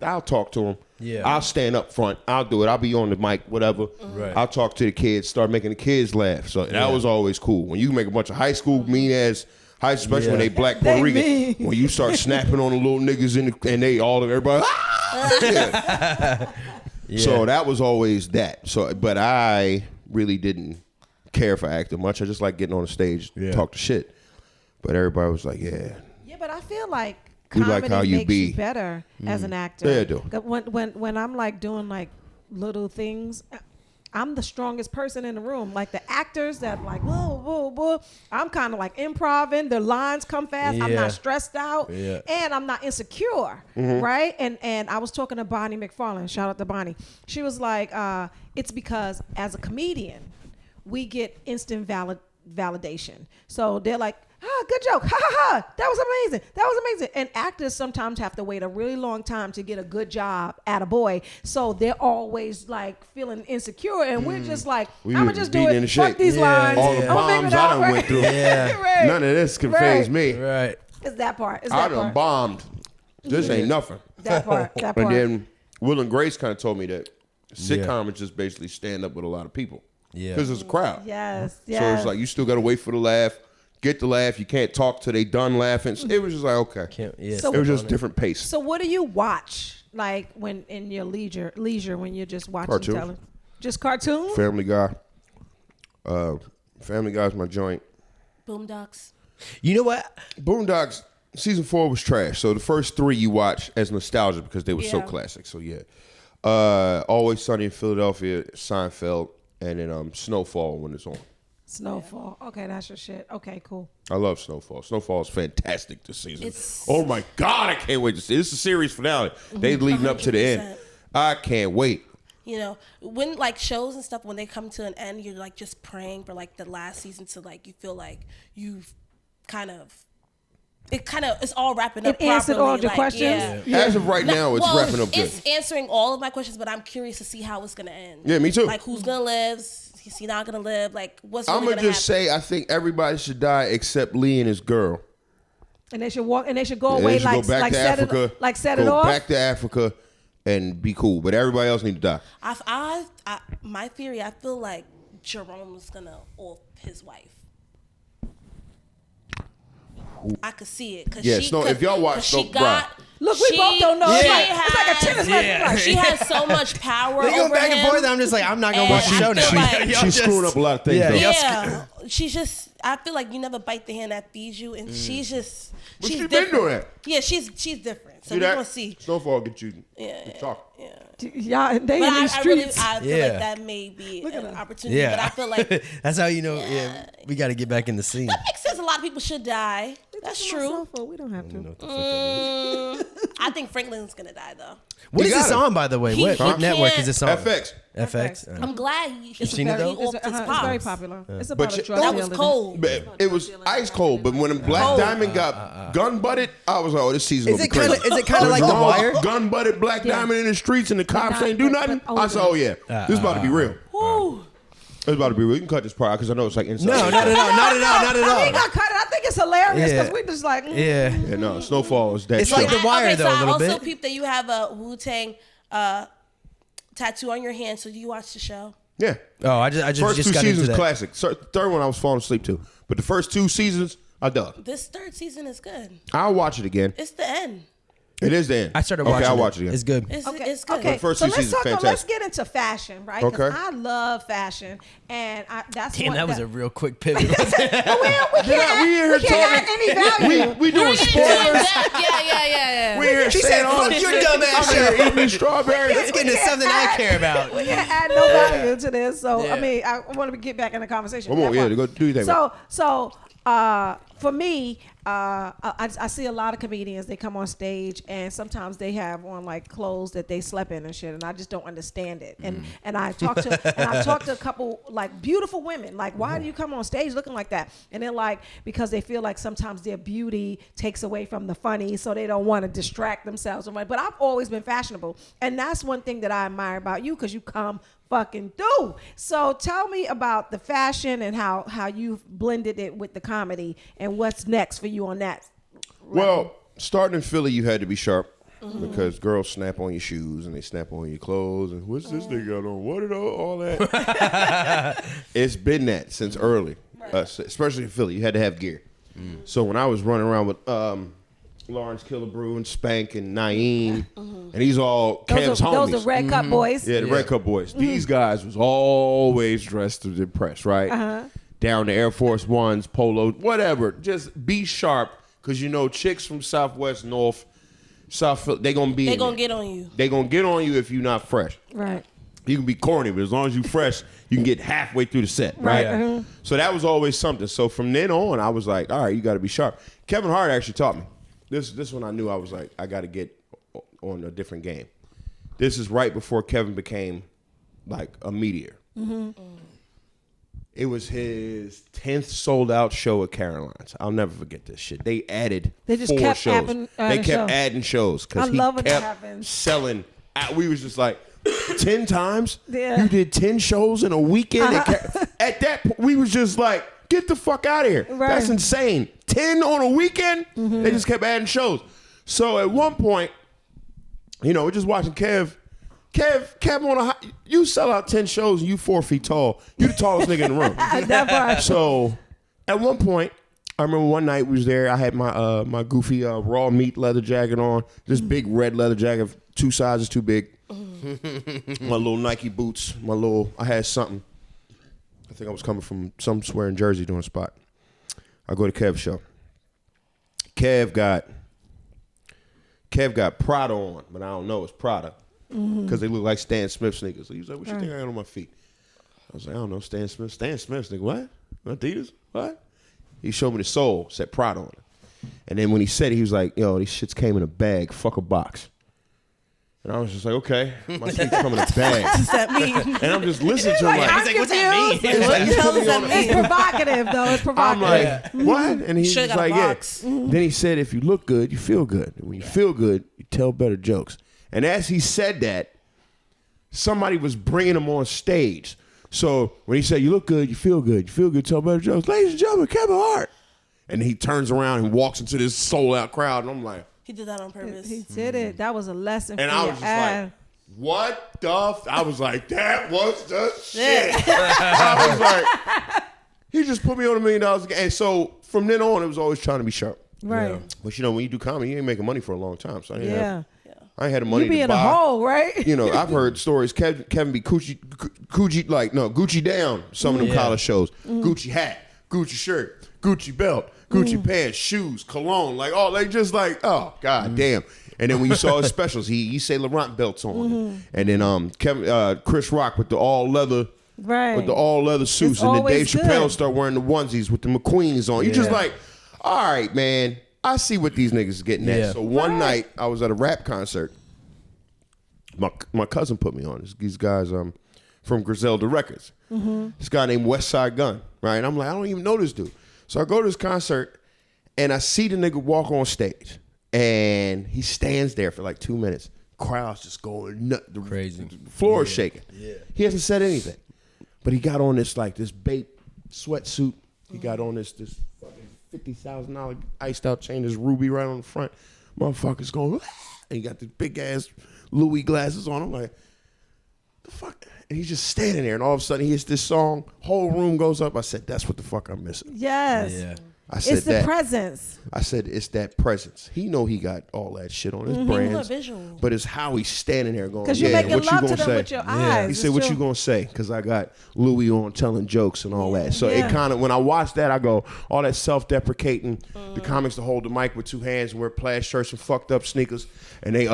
I'll talk to him. Yeah. I'll stand up front. I'll do it. I'll be on the mic, whatever. Right. I'll talk to the kids, start making the kids laugh. So that was always cool. When you make a bunch of high school mean ass, especially when they black Puerto They Rican, mean. when you start snapping on the little niggas and they all of everybody. Yeah. Yeah. So that was always that. So, but I really didn't care for acting much. I just like getting on the stage, talk to shit. But everybody was like, yeah. Yeah, but I feel like We comedy like how you makes be. you better as an actor. Yeah, I do. 'Cause When I'm like doing like little things, I'm the strongest person in the room. Like the actors that like, whoa, whoa, whoa. I'm kind of like improving. The lines come fast. I'm Yeah. not stressed out. Yeah. And I'm not insecure. Right? And I was talking to Bonnie McFarlane. Shout out to Bonnie. She was like, it's because as a comedian, we get instant validation. So they're like, good joke. Ha ha ha. That was amazing. That was amazing. And actors sometimes have to wait a really long time to get a good job at a boy. So they're always like feeling insecure. And we're just like, I'm going to just do it. Fuck these lines. All the bombs I done went through. Right. None of this can phase me. Right. It's that part. It's I that done part. bombed. This ain't nothing. That part. That And part. then Will and Grace kind of told me that sitcom is just basically stand up with a lot of people. Yeah. Because it's a crowd. Yes. So it's like you still got to wait for the laugh, get the laugh. You can't talk till they done laughing. It was just like, okay. So- It was just different pace. So what do you watch like when in your leisure when you're just watching Cartoons. television? Just cartoons? Family Guy. Family Guy's my joint. Boondocks. You know what? Boondocks, season 4 was trash. So the first 3 you watch as nostalgia because they were so Yeah. classic. So yeah. Always Sunny in Philadelphia, Seinfeld, and then Snowfall when it's on. Snowfall. Okay, that's your shit. Okay, cool. I love Snowfall. Snowfall is fantastic this season. It's- Oh my God, I can't wait to see. This is a series finale. They leading up to the end. 100%. I can't wait. You know, when like shows and stuff, when they come to an end, you're like just praying for like the last season to like you feel like you've it's all wrapping up. It answered properly, all your like, questions? Yeah. As of right now, it's Well, wrapping up good. It's answering all of my questions, but I'm curious to see how it's gonna end. Yeah, me too. Like who's gonna live? Is he not gonna live? Like what's I'm really gonna gonna just happen? say I think everybody should die except Lee and his girl. And they should walk and they should go They away should like go back like to set Africa. it like set go it off. back to Africa and be cool. But everybody else need to die. I my theory, I feel like Jerome's gonna off his wife. I could see it. Yeah, if y'all watch she Snow- got. Look, we both don't know. She It's like a tennis match. Yeah. Like, She has so much power They go over back him. and forth. I'm just like, I'm not gonna And watch the I show feel now. like- Y'all She's just- screwing up a lot of things. Yeah, though. y'all Yeah, she's just. I feel like you never bite the hand that feeds you, and she's just. But she's she been different. doing that. Yeah, she's different. So See we're that? gonna see. Snowfall get you talk. y'all, they But in I these really, streets. I feel Yeah. like that may be an opportunity. Yeah, But I feel like that's how you know. Yeah, we got to get back in the scene. that makes sense. A lot of people should die. That's true. We don't have to. I think Franklin's gonna die though. What You is this gotta. on, by the way? He- What he network can't- is this on? FX. FX. I'm glad he. You've seen it, though? He offed his It's very pops. popular. It's But about you- a drug That dealer. was cold. But it was ice cold. But when Black Diamond got gun butted, I was like, "Oh, this season Is gonna it be crazy." kind of? Is it kind of like The Wire? Gun butted Black Diamond in the streets and the cops ain't do nothing. I said, "Oh yeah, this is about to be real. Woo. It's about to be real." You can cut this part because I know it's like inside. No, not at all. Not at all. Not I mean, at all. I cut it. I think it's hilarious because Yeah. we just like. Yeah. Yeah, no, Snowfall is that. It's like show. The Wire, okay, though, so a I little also bit. peeped that you have a Wu-Tang tattoo on your hand. So do you watch the show? Yeah. Oh, I just First just two got into seasons that. classic. Third one I was falling asleep to, but the first 2 seasons I dug. This third season is good. I'll watch it again. It's the end. It is the end. I started Okay, watching. I'll watch it again. It's good. It's Okay. it's good. Okay. The first so two let's seasons, talk. Let's fantastic. get into fashion, right? Because Okay. I love fashion, and that's Damn, what that was a real quick pivot. Well, we we in here can't add talking- any value. We doing spoilers. Yeah. We here She saying said, all "Fuck this your shit. dumb ass I'm here show." eating strawberries. Let's get into something I care about. We can't add no value to this. So Yeah. I mean, I want to get back in the conversation. Come on, That yeah, part. go do your thing. So for me, I see a lot of comedians. They come on stage, and sometimes they have on like clothes that they slept in and shit, and I just don't understand it. And I talked to a couple like beautiful women. Like, why do you come on stage looking like that? And they're like, because they feel like sometimes their beauty takes away from the funny, so they don't want to distract themselves. I'm like, but I've always been fashionable, and that's one thing that I admire about you, because you come fucking do. So tell me about the fashion and how you've blended it with the comedy, and what's next for you on that. Well, starting in Philly, you had to be sharp because girls snap on your shoes and they snap on your clothes. And what's this thing got on? What did all that? It's been that since early, especially in Philly. You had to have gear. So when I was running around with Lawrence Killebrew and Spank and Naeem, and these all Cam's homies. Those are Red Cup boys. Yeah, the Red Cup boys. These guys was always dressed to impress, right? Down to Air Force Ones, polo, whatever. Just be sharp, because you know chicks from Southwest, North, South Philly, they gonna be. They in gonna there. get on you. They gonna get on you if you're not fresh. Right. You can be corny, but as long as you fresh, you can get halfway through the set, right? Right. So that was always something. So from then on, I was like, all right, you got to be sharp. Kevin Hart actually taught me. This one I knew I was like, I got to get on a different game. This is right before Kevin became like a meteor. It was his 10th sold out show at Caroline's. I'll never forget this shit. They added They just 4 kept shows. adding They kept shows. adding shows I because he love when that kept happens. selling. We was just like 10 times. Yeah. You did 10 shows in a weekend. At that point, we was just like, get the fuck out of here. Right. That's insane. 10 on a weekend. They just kept adding shows. So at one point, you know, we're just watching Kev on a you sell out 10 shows and you 4 feet tall. You the tallest nigga in the room. That part. So at one point, I remember one night we was there. I had my my goofy raw meat leather jacket on. This big red leather jacket, 2 sizes too big. My little Nike boots. I had something. I think I was coming from somewhere in Jersey doing a spot. I go to Kev's show. Kev got Prada on, but I don't know it's Prada because they look like Stan Smith sneakers. So he was like, "What you think I got on my feet?" I was like, "I don't know, Stan Smith sneakers. What? Adidas? What?" He showed me the sole, said Prada on it. And then when he said it, he was like, "Yo, these shits came in a bag. Fuck a box." And I was just like, "Okay, my shits come in a bag." What does that mean? And I'm just listening to him like, He's like, what's that mean? It's like, What the hell does that It's mean? provocative, though. It's I'm provocative. like, what? And he's Should've just got a like, yeah. box. Then he said, if you look good, you feel good. And when you feel good, you tell better jokes. And as he said that, somebody was bringing him on stage. So when he said, you look good, you feel good, tell better jokes. Ladies and gentlemen, Kevin Hart. And he turns around and walks into this sold out crowd. And I'm like, He did that on purpose. He did it. That was a lesson and for I your was just ass. like, what the I was like, that was the shit. I was like, he just put me on $1 million again. And so from then on, it was always trying to be sharp. Right. But you know, when you do comedy, you ain't making money for a long time. So I didn't Yeah. I ain't had the money You be to in buy. a hole, right? You know, I've heard stories. Kevin be Gucci down some of them college shows. Gucci hat, Gucci shirt, Gucci belt, Gucci pants, shoes, cologne, like all they just like, oh god damn. And then when you saw his specials, he Saint Laurent belts on, and then Chris Rock with the all leather. Right. With the all leather suits, It's and then Dave always Chappelle good. start wearing the onesies with the McQueens on. You just like, all right, man. I see what these niggas is getting at. Yeah. So one night I was at a rap concert. My cousin put me on. These guys from Griselda Records. This guy named West Side Gun, right? And I'm like, I don't even know this dude. So I go to this concert, and I see the nigga walk on stage, and he stands there for like 2 minutes. Crowd's just going nuts. Crazy. The floor is shaking. Yeah. He hasn't said anything, but he got on this Bape sweatsuit. He got on this fucking $50,000 iced out chain, this ruby right on the front. Motherfucker's going, and he got this big ass Louis glasses on. I'm like, the fuck? And he's just standing there, and all of a sudden he hits this song. Whole room goes up. I said, that's what the fuck I'm missing. Yes. Yeah. I said It's the that. presence. I said it's that presence. He know he got all that shit on his Look brands, visual. but it's how he's standing there going. Because you're yeah, making what you love gonna to them say? with your eyes. He It's said, "What true. you gonna say?" Because I got Louis on telling jokes and all that. So Yeah. it kind of, when I watch that, I go, all that self-deprecating. The comics to hold the mic with 2 hands and wear plaid shirts and fucked up sneakers, and they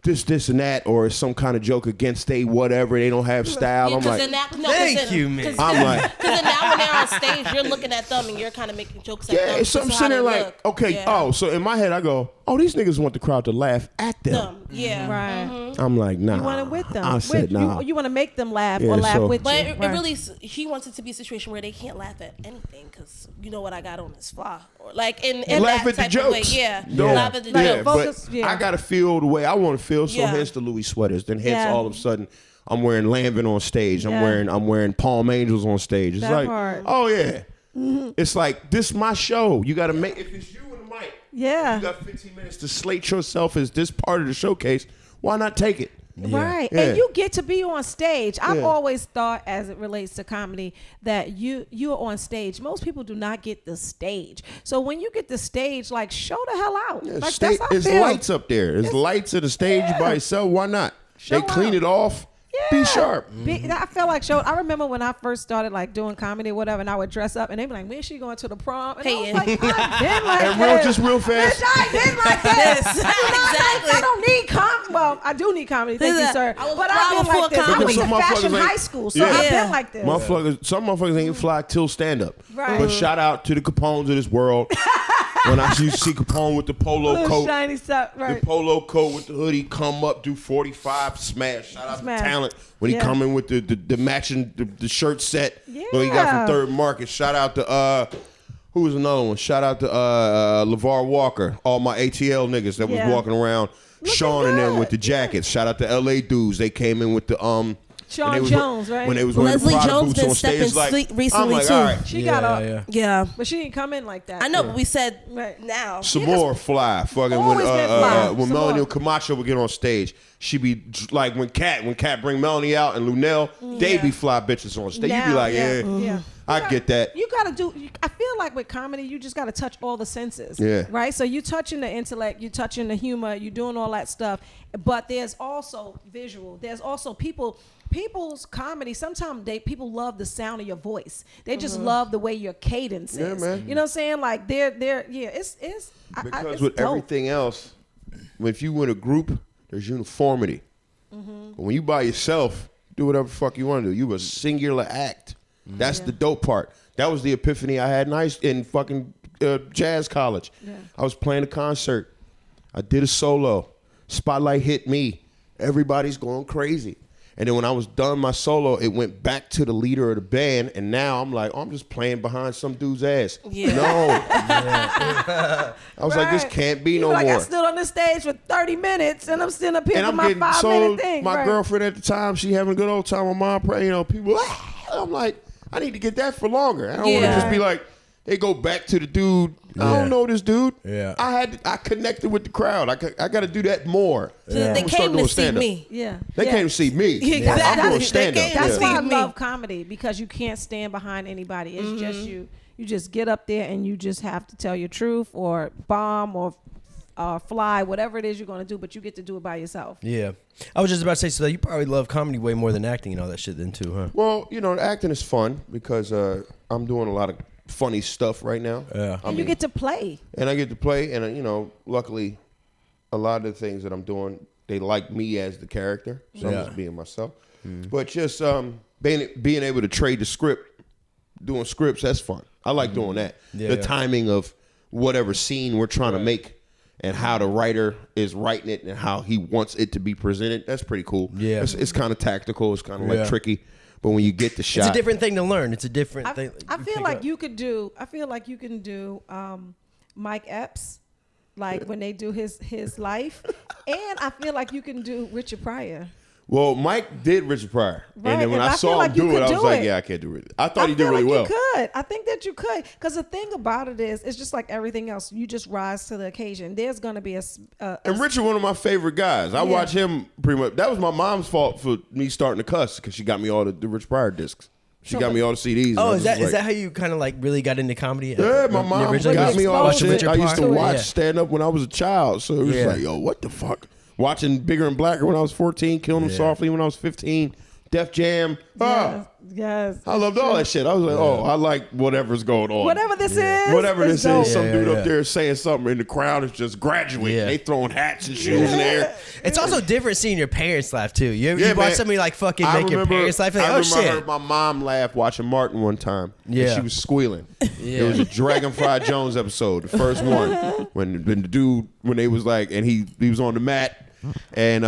this and that, or it's some kind of joke against they whatever. They don't have style. Yeah, I'm 'cause like, then now, Thank you, man. I'm like. Because then now when they're on stage, you're looking at them and you're kind of making jokes at them. Yeah, it's something This is how sitting there they like, look. okay, Yeah. so in my head I go, oh, these niggas want the crowd to laugh at them. Yeah. Right. I'm like, nah. You want it with them. I said, nah. You want to make them laugh Yeah, or laugh so- with But you. it really, he wants it to be a situation where they can't laugh at anything because you know what I got on is fly. Or like in laugh that at the type of way. jokes. Yeah. Don't- Laugh at the Like, jokes. focus- but yeah. I gotta feel the way I want to feel. So Yeah. hence the Louis sweaters. Then hence Yeah. all of a sudden I'm wearing Lambin on stage. Yeah. I'm wearing Palm Angels on stage. It's That like, part. oh yeah. It's like, this my show. You gotta make, if it's you and the mic, Yeah. you got 15 minutes to slate yourself as this part of the showcase. Why not take it? Right. Yeah. And you get to be on stage. I've Yeah. always thought, as it relates to comedy, that you're on stage. Most people do not get the stage. So when you get the stage, like, show the hell out. Yeah, Like, that's how I there's feel. lights up there. There's lights at the stage by itself. Why not? Show they clean up. it off. Yeah. Be sharp. I felt like I remember when I first started like doing comedy or whatever, and I would dress up, and they'd be like, "When's she going to the prom?" And I was Hey, like, "I've been like And this. just real fast. Bitch, I been like this. Exactly. I don't need comedy. Well, I do need comedy. Thank you, sir. I was But proud I've been before like this. I comedy. went to Some motherfuckers fashion ain't- high school, so Yeah. I've Yeah. been like this. Some motherfuckers ain't fly till stand up. Right. But shout out to the Capones of this world. When I used to see Capone with the polo Little coat, shiny stuff, right? the polo coat with the hoodie, come up, do 45, smash. Shout out Smash. to Talent when he come in with the matching the shirt set. What he got from Third Market. Shout out to who was another one? Shout out to LeVar Walker. All my ATL niggas that was walking around. Sean and them with the jackets. Shout out to LA dudes. They came in with the Sean Jones, right? When they was wearing Leslie the Prada Jones boots been on stage, stepping like, recently I'm like, too. all right. She got a Yeah. but she didn't come in like that. I know, but we said Right. now. Some more fly. Fucking Always been fly. when Some Melanie more. Camacho would get on stage, she be like when Cat bring Melanie out and Lunel, they be fly bitches on stage. You be Now, like, yeah, yeah, yeah. I get that. You gotta do. I feel like with comedy, you just gotta touch all the senses. Yeah. Right. So you touching the intellect, you touching the humor, you doing all that stuff. But there's also visual. There's also people's comedy. Sometimes people love the sound of your voice. They just love the way your cadence Yeah, is. man. You know what I'm saying? Like it's Because it's with dope. everything else, if you in a group, there's uniformity. But when you by yourself, do whatever the fuck you want to do. You a singular act. That's the dope part. That was the epiphany I had in fucking jazz college. Yeah. I was playing a concert. I did a solo. Spotlight hit me. Everybody's going crazy. And then when I was done my solo, it went back to the leader of the band. And now I'm like, I'm just playing behind some dude's ass. Yeah. No. I was like, this Right. can't be You no like more. I stood on the stage for 30 minutes and I'm sitting up here And for I'm my getting 5-minute thing. my right. girlfriend at the time, she having a good old time. My mom praying, people. I'm like, I need to get that for longer. I don't want to Yeah. just be like, they go back to the dude. I Yeah. don't know this dude. Yeah. I connected with the crowd. I got to do that more. So Yeah. they I'm gonna start came to doing see stand-up. me. Yeah. They yeah. came to see me. Exactly. I'm doing They stand up. came to That's see why I me. love comedy, because you can't stand behind anybody. It's just you. You just get up there and you just have to tell your truth or bomb or fly, whatever it is you're going to do, but you get to do it by yourself. Yeah. I was just about to say, so you probably love comedy way more than acting and all that shit then too, huh? Well, acting is fun because I'm doing a lot of funny stuff right now. Yeah. And you get to play. And I get to play, and luckily, a lot of the things that I'm doing, they like me as the character, so I'm just being myself. But just being able to trade the script, doing scripts, that's fun. I like doing that. Yeah. The timing of whatever scene we're trying to make, and how the writer is writing it, and how he wants it to be presented. That's pretty cool. Yeah. It's kind of tactical. It's kind of like Yeah. tricky. But when you get the shot, It's a different thing to learn. It's a different thing. I feel like you could do. I feel like you can do Mike Epps, like when they do his life, and I feel like you can do Richard Pryor. Well, Mike did Richard Pryor, Right, and then when and I I feel saw like him you do it, could I was do like, it. "Yeah, I can't do it." I thought he did really like well. You could. I think that you could, because the thing about it is, it's just like everything else. You just rise to the occasion. There's gonna be And Richard, one of my favorite guys. I watch him pretty much. That was my mom's fault for me starting to cuss, because she got me all the Richard Pryor discs. She got me all the CDs. Oh, and I is was that like, how you kind of like really got into comedy? Yeah, my mom originally got me all watching shit. Richard I used to Pryor? watch Yeah. stand up when I was a child, so it was Yeah. like, yo, what the fuck? Watching Bigger and Blacker when I was 14, Killing Them Yeah. Softly when I was 15, Def Jam. yes. I loved all that shit. I was like, oh, I like whatever's going on. Whatever this is. Whatever it's this dope. is, some Yeah, dude yeah. up there saying something, and the crowd is just graduating. Yeah. They throwing hats and shoes in the air. It's also different seeing your parents laugh too. You Yeah, watch man. somebody like fucking I make your remember- parents laugh. Like, I oh remember I shit. heard my mom laugh watching Martin one time. And Yeah. she was squealing. Yeah. It was a Dragonfly Jones episode, the first one, when the dude, when they was like, and he was on the mat, and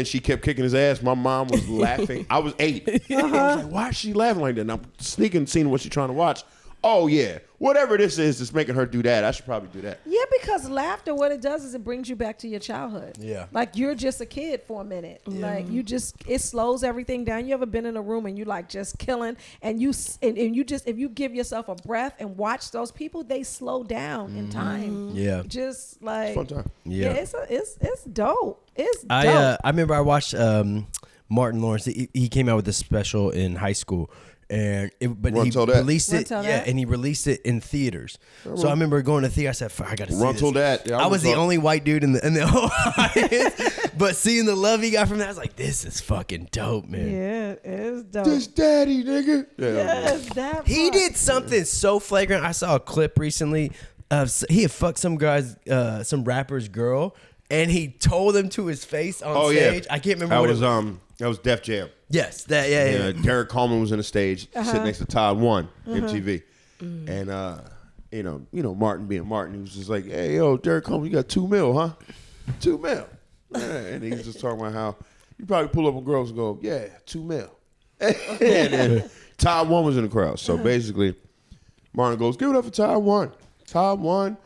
she kept kicking his ass. My mom was laughing. I was 8. I was like, why is she laughing like that? And I'm sneaking, seeing what she's trying to watch. Oh yeah, whatever this is that's making her do that, I should probably do that. Yeah, because laughter, what it does is it brings you back to your childhood. Yeah. Like you're just a kid for a minute. Like it slows everything down. You ever been in a room and you like just killing, and you just, if you give yourself a breath and watch those people, they slow down in time. Yeah. Just like Fun time. Yeah. it's dope. It's dope. I remember I watched Martin Lawrence. He came out with this special in high school, and Run he Till That. released Run it. Till Yeah, That? and he released it in theaters. So I remember going to theater. I said, "Fuck, I got to see Run this." Till That. Yeah, I was the on- only white dude in the whole audience, but seeing the love he got from that, I was like, "This is fucking dope, man." yeah, it's dope. This daddy, nigga. Yeah. Yes, that He part. did something so flagrant. I saw a clip recently of he had fucked some some rapper's girl, and he told him to his face on Oh stage. yeah, I can't remember That what was it was. that was Def Jam. Yes, that yeah. Derek Coleman was on the stage sitting next to Todd One, MTV, and you know, Martin being Martin, he was just like, hey, yo, Derek Coleman, you got $2 million, huh? $2 million. Yeah, and he was just talking about how you probably pull up on girls and go, yeah, $2 million. And then Todd One was in the crowd. So basically, Martin goes, give it up for Todd One. Todd One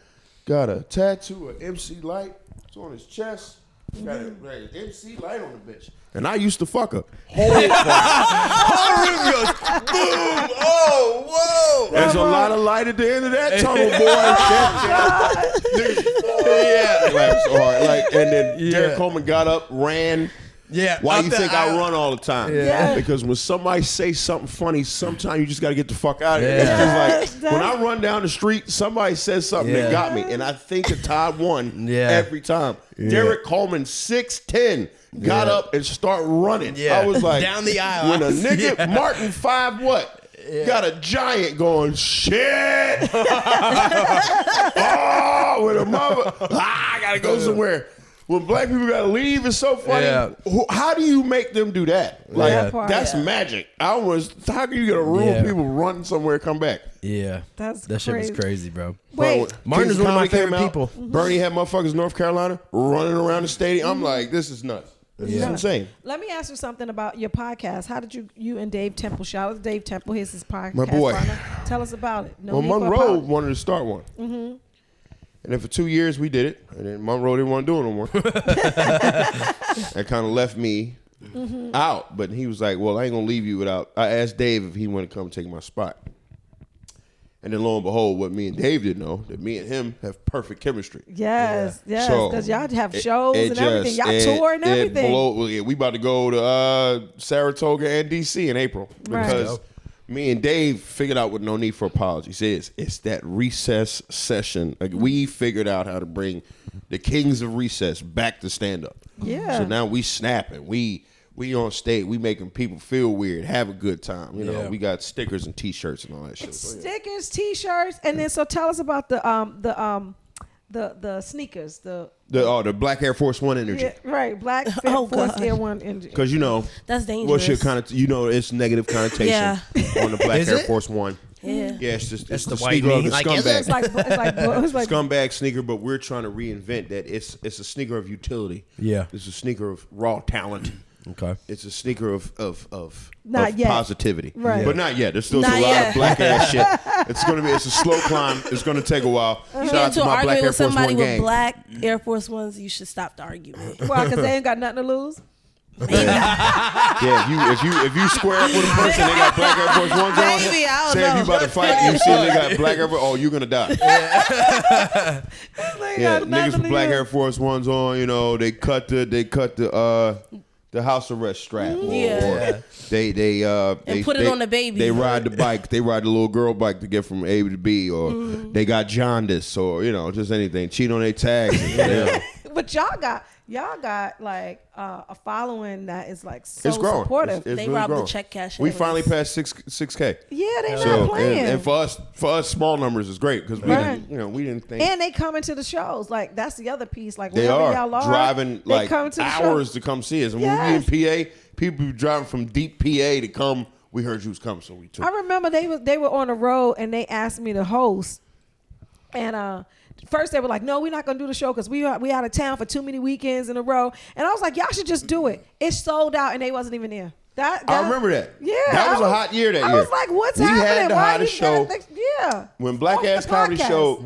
got a tattoo of MC Light. It's on his chest. Got a MC Light on the bitch. And I used to fuck her. Whole room goes, boom, oh, whoa. There's a lot of light at the end of that tunnel, boy. Yeah. Like, so hard. Like, and then Derek Coleman got up, ran. Yeah. Why you think I run all the time? Yeah. Because when somebody say something funny, sometimes you just got to get the fuck out of here. Yeah. It's just like, when I run down the street, somebody says something that got me. And I think of Todd One every time. Yeah. Derek Coleman, 6'10", got up and start running. Yeah. I was like, down the aisle. When a nigga, Martin 5 what? Yeah. Got a giant going, shit. Oh, with a mother. I got to go somewhere. When black people gotta leave, it's so funny. Yeah. How do you make them do that? Like that's magic. How can you get a room of people running somewhere and come back? Yeah, that shit was crazy, bro. Wait, Martin is one of my favorite people. Bernie had motherfuckers in North Carolina running around the stadium. I'm like, this is nuts. This is insane. Let me ask you something about your podcast. How did you and Dave Temple? Shout out to Dave Temple. Here's his podcast. My boy. Partner. Tell us about it. Well, Monroe wanted to start one. Mm-hmm. And then for 2 years we did it, and then Monroe didn't want to do it no more. That kind of left me out. But he was like, well, I ain't going to leave you without. I asked Dave if he wanted to come take my spot. And then lo and behold, what me and Dave didn't know, that me and him have perfect chemistry. Yes, because y'all have shows and everything. Y'all tour and everything. We about to go to Saratoga and D.C. in April. Because me and Dave figured out what no need for apologies is. It's that recess session. Like we figured out how to bring the kings of recess back to stand up. Yeah. So now we snapping. We on stage. We making people feel weird, have a good time. You know, we got stickers and T-shirts and all that shit. Stickers, T-shirts, and then so tell us about the sneakers. The Black Air Force One energy. Yeah, right, Black Force Air One energy. Because that's dangerous. What's your it's negative connotation on the Black Air Force One. Yeah, it's just it's the white sneaker of the like, scumbag. It's like scumbag sneaker, but we're trying to reinvent that. It's a sneaker of utility. Yeah, it's a sneaker of raw talent. Okay, it's a sneaker of positivity, right? But not yet. There's still a lot of black ass shit. It's a slow climb. It's gonna take a while. Shout out to my Black Air Force One gang. With Black Air Force Ones, you should stop the argument. Well, because they ain't got nothing to lose. If you square up with a person, they got Black Air Force Ones on. Maybe, I don't say know. If you about to fight, you see they got Black Air Force. Oh, you're gonna die. Niggas with Black Air Force Ones on. You know, they cut the house arrest strap. Or they put it on the baby. They ride the bike. They ride the little girl bike to get from A to B, or they got jaundice, or just anything. Cheat on their tags. But y'all got like a following that is like so it's growing. supportive. It's they really robbed growing. the check cash. We finally passed 6K. Yeah, they not playing. And for us, small numbers is great because we didn't think. And they coming to the shows. Like that's the other piece. Like they are y'all driving like hours to come see us. And when we in PA, people be driving from deep PA to come. We heard you was coming, so we took. I remember they were on the road and they asked me to host, and first they were like, no, we're not gonna do the show because we out of town for too many weekends in a row. And I was like, y'all should just do it. It's sold out and they wasn't even there. I remember that. Yeah, that was a hot year that year. I was like, what's happening? We had the hottest show. When Black Ass Comedy Show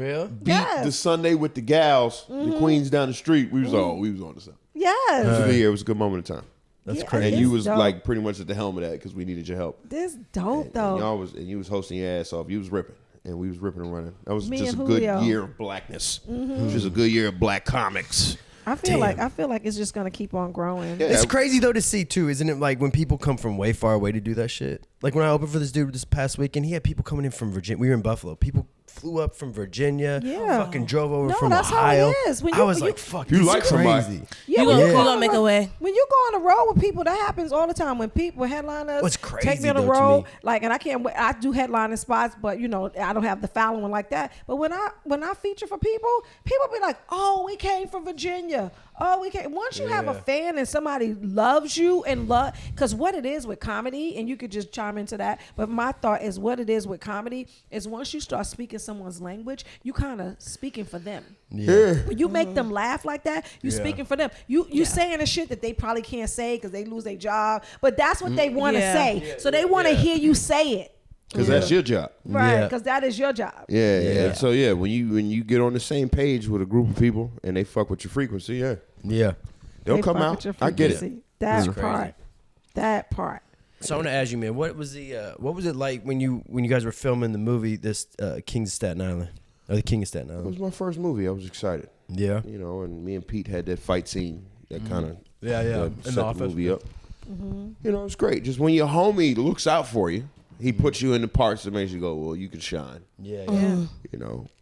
beat the Sunday with the gals, the queens down the street, we was on to something. Yes. It was a good year. It was a good moment of time. That's crazy. And you was like pretty much at the helm of that because we needed your help. This dope though. And you was hosting your ass off. You was ripping. And we was ripping and running. That was just a good year of blackness. It was just a good year of black comics. I feel like it's just gonna keep on growing. Yeah. It's crazy though to see too, isn't it? Like when people come from way far away to do that shit. Like when I opened for this dude this past weekend, he had people coming in from Virginia. We were in Buffalo. People flew up from Virginia. Yeah. Fucking drove over from that's Ohio. How it is. I was like, fuck. You like crazy. Somebody. Yeah, you gonna make a way. When you go on the road with people, that happens all the time. When headliners What's crazy, take me on the road, like, and I do headlining spots, but I don't have the following like that. But when I feature for people be like, oh, we came from Virginia. Oh, we can't. Once you have a fan and somebody loves you and because what it is with comedy, and you could just chime into that, but my thought is what it is with comedy is once you start speaking someone's language, you kind of speaking for them. Yeah. When you make them laugh like that, you speaking for them. You saying the shit that they probably can't say because they lose their job, but that's what they want to say. So they want to hear you say it. Because that's your job. Right, because that is your job. Yeah. So when you get on the same page with a group of people and they fuck with your frequency, they'll come out. I get it. That part. So I want to ask you, man, what was it like when you guys were filming the movie Kings of Staten Island, or the King of Staten Island? It was my first movie. I was excited. Yeah. And me and Pete had that fight scene that kind of set the the movie up. It was great. Just when your homie looks out for you, he puts you in the parts that makes you go, well, you can shine. Yeah.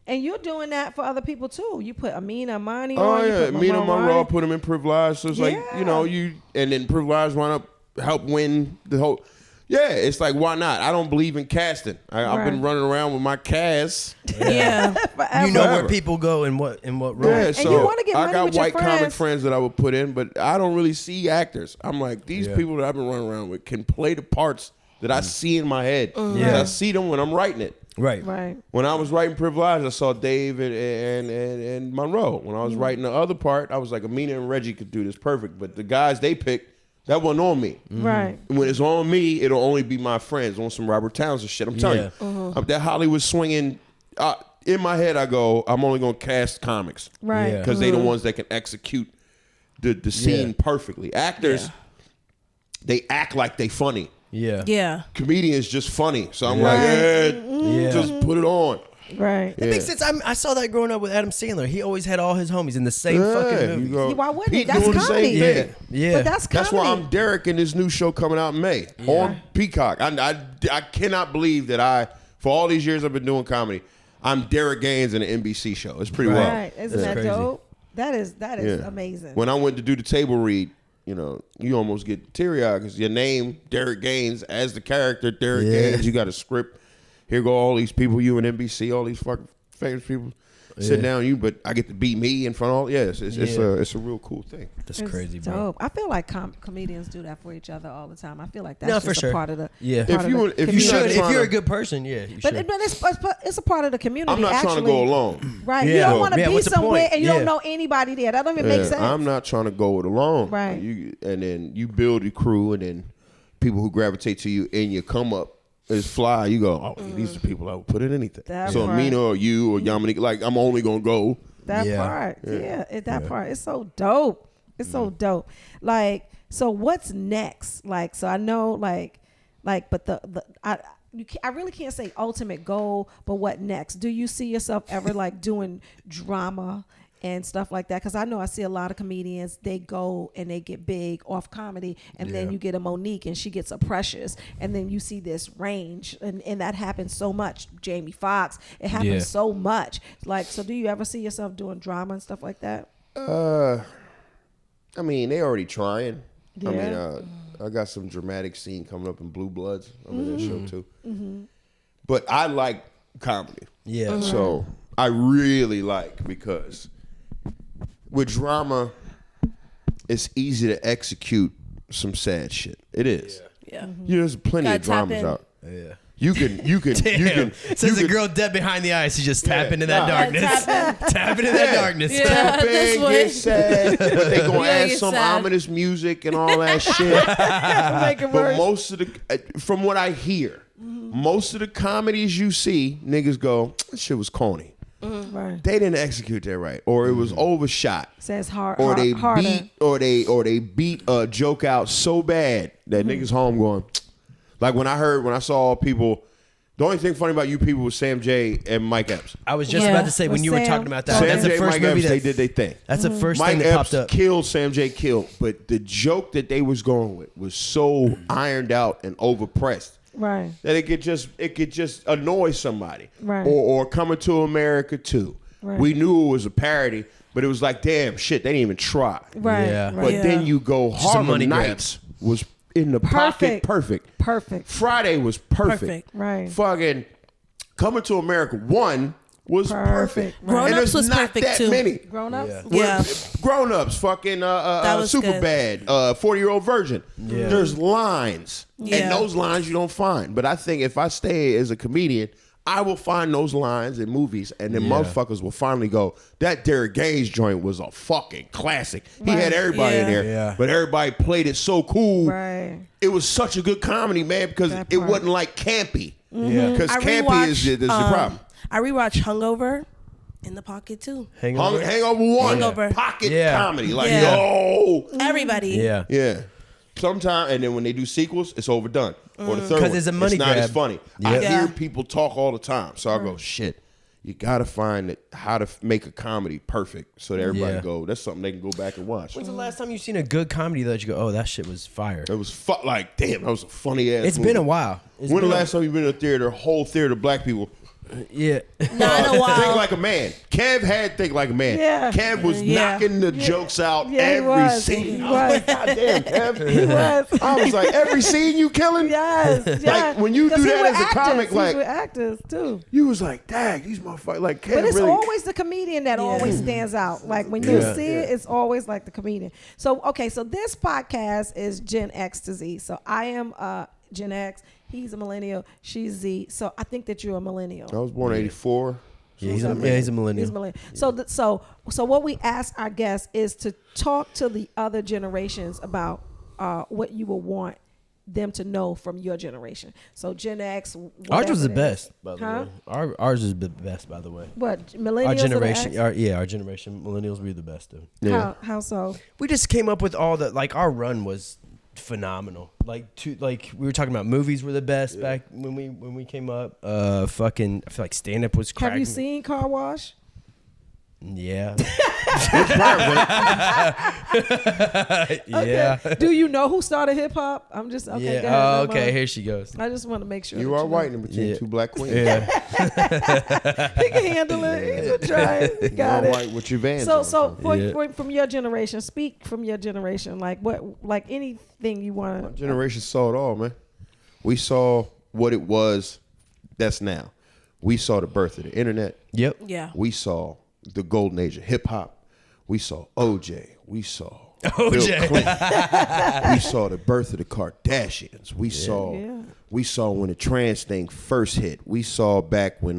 And you're doing that for other people too. You put Amina Amani on. Oh yeah, Amina Monroe, put him in Privilege. So it's like, and then Privilege wound up help win the whole. Yeah, it's like, why not? I don't believe in casting. I've been running around with my cast. Yeah. You know where people go and what role. Yeah, so and you want to get money I got with your white comic friends. friends that I would put in, but I don't really see actors. I'm like, these people that I've been running around with can play the parts that I see in my head. I see them when I'm writing it. Right. When I was writing Privilege, I saw Dave and Monroe. When I was writing the other part, I was like, Amina and Reggie could do this perfect. But the guys they picked, that wasn't on me. Right. When it's on me, it'll only be my friends on some Robert Townsend shit. I'm telling you. That Hollywood swinging, in my head I go, I'm only going to cast comics. Right. Because they the ones that can execute the scene perfectly. Actors, they act like they funny. Yeah. Comedians just funny. So I'm like, just put it on. Right. It makes sense. I saw that growing up with Adam Sandler. He always had all his homies in the same fucking movie. Why wouldn't Pete he? That's doing the comedy. same thing. Yeah. But that's comedy. That's why I'm Derek in this new show coming out in May on Peacock. I cannot believe that for all these years I've been doing comedy, I'm Derek Gaines in an NBC show. It's pretty wild. Right. Isn't that crazy. dope? That is amazing. When I went to do the table read, you almost get teary-eyed because your name, Derek Gaines, as the character, Derek Gaines, you got a script. Here go all these people, you and NBC, all these fucking famous people sit down, but I get to be me in front of all. Yes, it's a real cool thing. That's crazy, bro. Dope. I feel like comedians do that for each other all the time. I feel like that's No, just for a sure. part of the If You should. If trying you're to- a good person, you should. But it's a part of the community. I'm not trying to go alone. Right. Yeah. You don't want to be what's the somewhere point? and you don't know anybody there. That don't even make sense. I'm not trying to go it alone. Right. And then you build your crew, and then people who gravitate to you and you come up is fly. You go, these are the people I would put in anything. That So part. Amina or you or Yamanik, like I'm only gonna go. That part. That part. It's so dope. It's so dope. Like, so what's next? Like, so I know but I really can't say ultimate goal, but what next? Do you see yourself ever like doing drama and stuff like that? Because I know I see a lot of comedians, they go and they get big off comedy, and then you get a Monique and she gets a Precious, and then you see this range, and that happens so much. Jamie Foxx, it happens so much. Like, so do you ever see yourself doing drama and stuff like that? I mean, they already trying. Yeah. I mean, I got some dramatic scene coming up in Blue Bloods. I'm in that show too. But I like comedy. Yeah. So I really like, because with drama, it's easy to execute some sad shit. It is. Yeah. There's plenty Gotta of tap dramas in. out. Yeah. You can Damn. Says the girl dead behind the eyes. She just tap into that darkness. Tap into that darkness. Yeah. tap in, this way. get sad, but they gonna add get some sad. ominous music and all that shit. Make it But worse. most of the, from what I hear, most of the comedies you see, niggas go, that shit was corny. Right. They didn't execute that right, or it was overshot, Says hard, or they harder. beat, or they beat a joke out so bad that niggas home going. Like when I saw people, the only thing funny about you people was Sam J and Mike Epps. I was just Yeah. about to say, when With you were Sam. talking about that, Sam that's the J, first Mike movie Epps, they that did their thing. that's the first Mike thing that Epps popped up. killed, Sam J killed, but the joke that they was going with was so ironed out and overpressed Right. that it could just annoy somebody. Right. Or Coming to America 2. Right. We knew it was a parody, but it was like, damn, shit, they didn't even try. Right. Yeah. Right. But then you go, Just some money Harlem Nights was in the pocket perfect. Perfect. Friday was perfect. Perfect. Right. Fucking Coming to America 1 was perfect. Right. Grown And Ups there's was not perfect that too. many. Grown Ups? Yeah. Grown Ups, fucking was Super good. Bad, 40-Year-Old Virgin. Yeah. There's lines, Yeah. and those lines you don't find. But I think if I stay as a comedian, I will find those lines in movies, and then motherfuckers will finally go, that Derek Gaines joint was a fucking classic. He had everybody in there, Yeah. but everybody played it so cool. Right. It was such a good comedy, man, because That it part. wasn't like campy. Yeah. Because I campy is the problem. I rewatched Hungover in the pocket too. Hangover. Hangover 1, Hangover. pocket Yeah. comedy. Like, Yeah. yo. Everybody. Yeah. Yeah. Sometimes, and then when they do sequels, it's overdone. Or the third 'Cause one, it's a money not as grab. funny. Yeah. I Yeah. hear people talk all the time. So I go, shit, you got to find how to make a comedy perfect so that everybody Yeah. go, that's something they can go back and watch. When's the last time you've seen a good comedy that you go, oh, that shit was fire? It was like, damn, that was a funny ass It's movie. been a while. It's When the been last time you been in a theater, a whole theater of black people? Yeah. Not in a while. Think Like a Man. Kev had Think Like a Man. Yeah. Kev was Yeah. knocking the jokes out Yeah, he every was. scene. He I was like, was. God damn, Kev. He was. I was like, every scene you killing? Yes. Like, when you 'Cause do he that with as a comic, actors. like- He's with actors too. You was like, dang, these motherfuckers, like, Kev But it's really. always the comedian that always stands out. Like when you see it, it's always like the comedian. So okay, so this podcast is Gen Ecstasy. So I am Gen X. He's a millennial. She's Z. So I think that you're a millennial. I was born in 84. Yeah, he's a millennial. He's millennial. So what we ask our guests is to talk to the other generations about what you will want them to know from your generation. So Gen X. Ours was the whatever it is. best, by the Huh? way. Ours is the best, by the way. What millennials? Our or the generation, X? our generation, millennials, we the best, dude. Yeah. How so? We just came up with all the like. Our run was phenomenal. Like we were talking about movies were the best back when we came up. Fucking, I feel like stand up was cracking. Have you seen Car Wash? Yeah. Okay. Yeah. Do you know who started hip hop? I'm just okay. Yeah. go ahead, Oh, never okay. mind. Here she goes. I just want to make sure You that are know. white in between Yeah. two black queens. Yeah. He can handle it. He's a try. He You got are it. white with your Vans So, on. so Yeah. from your generation, speak from your generation. Like what, like anything you want to. Generation saw it all, man. We saw what it was that's now. We saw the birth of the internet. Yep. Yeah. We saw the golden age of hip hop. We saw OJ. We saw OJ. Bill Clinton. We saw the birth of the Kardashians. We saw when the trans thing first hit. We saw back when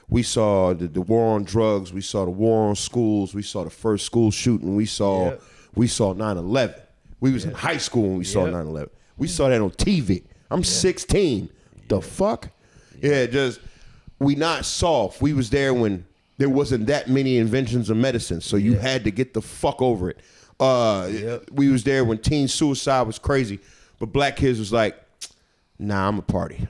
we saw the war on drugs. We saw the war on schools. We saw the first school shooting. We saw 9/11. We was in high school when we saw 9/11. We saw that on TV. I'm 16. The fuck? Yeah, just we not soft. We was there when there wasn't that many inventions of medicine, so you had to get the fuck over it. We was there when teen suicide was crazy, but black kids was like, nah, I'm a party.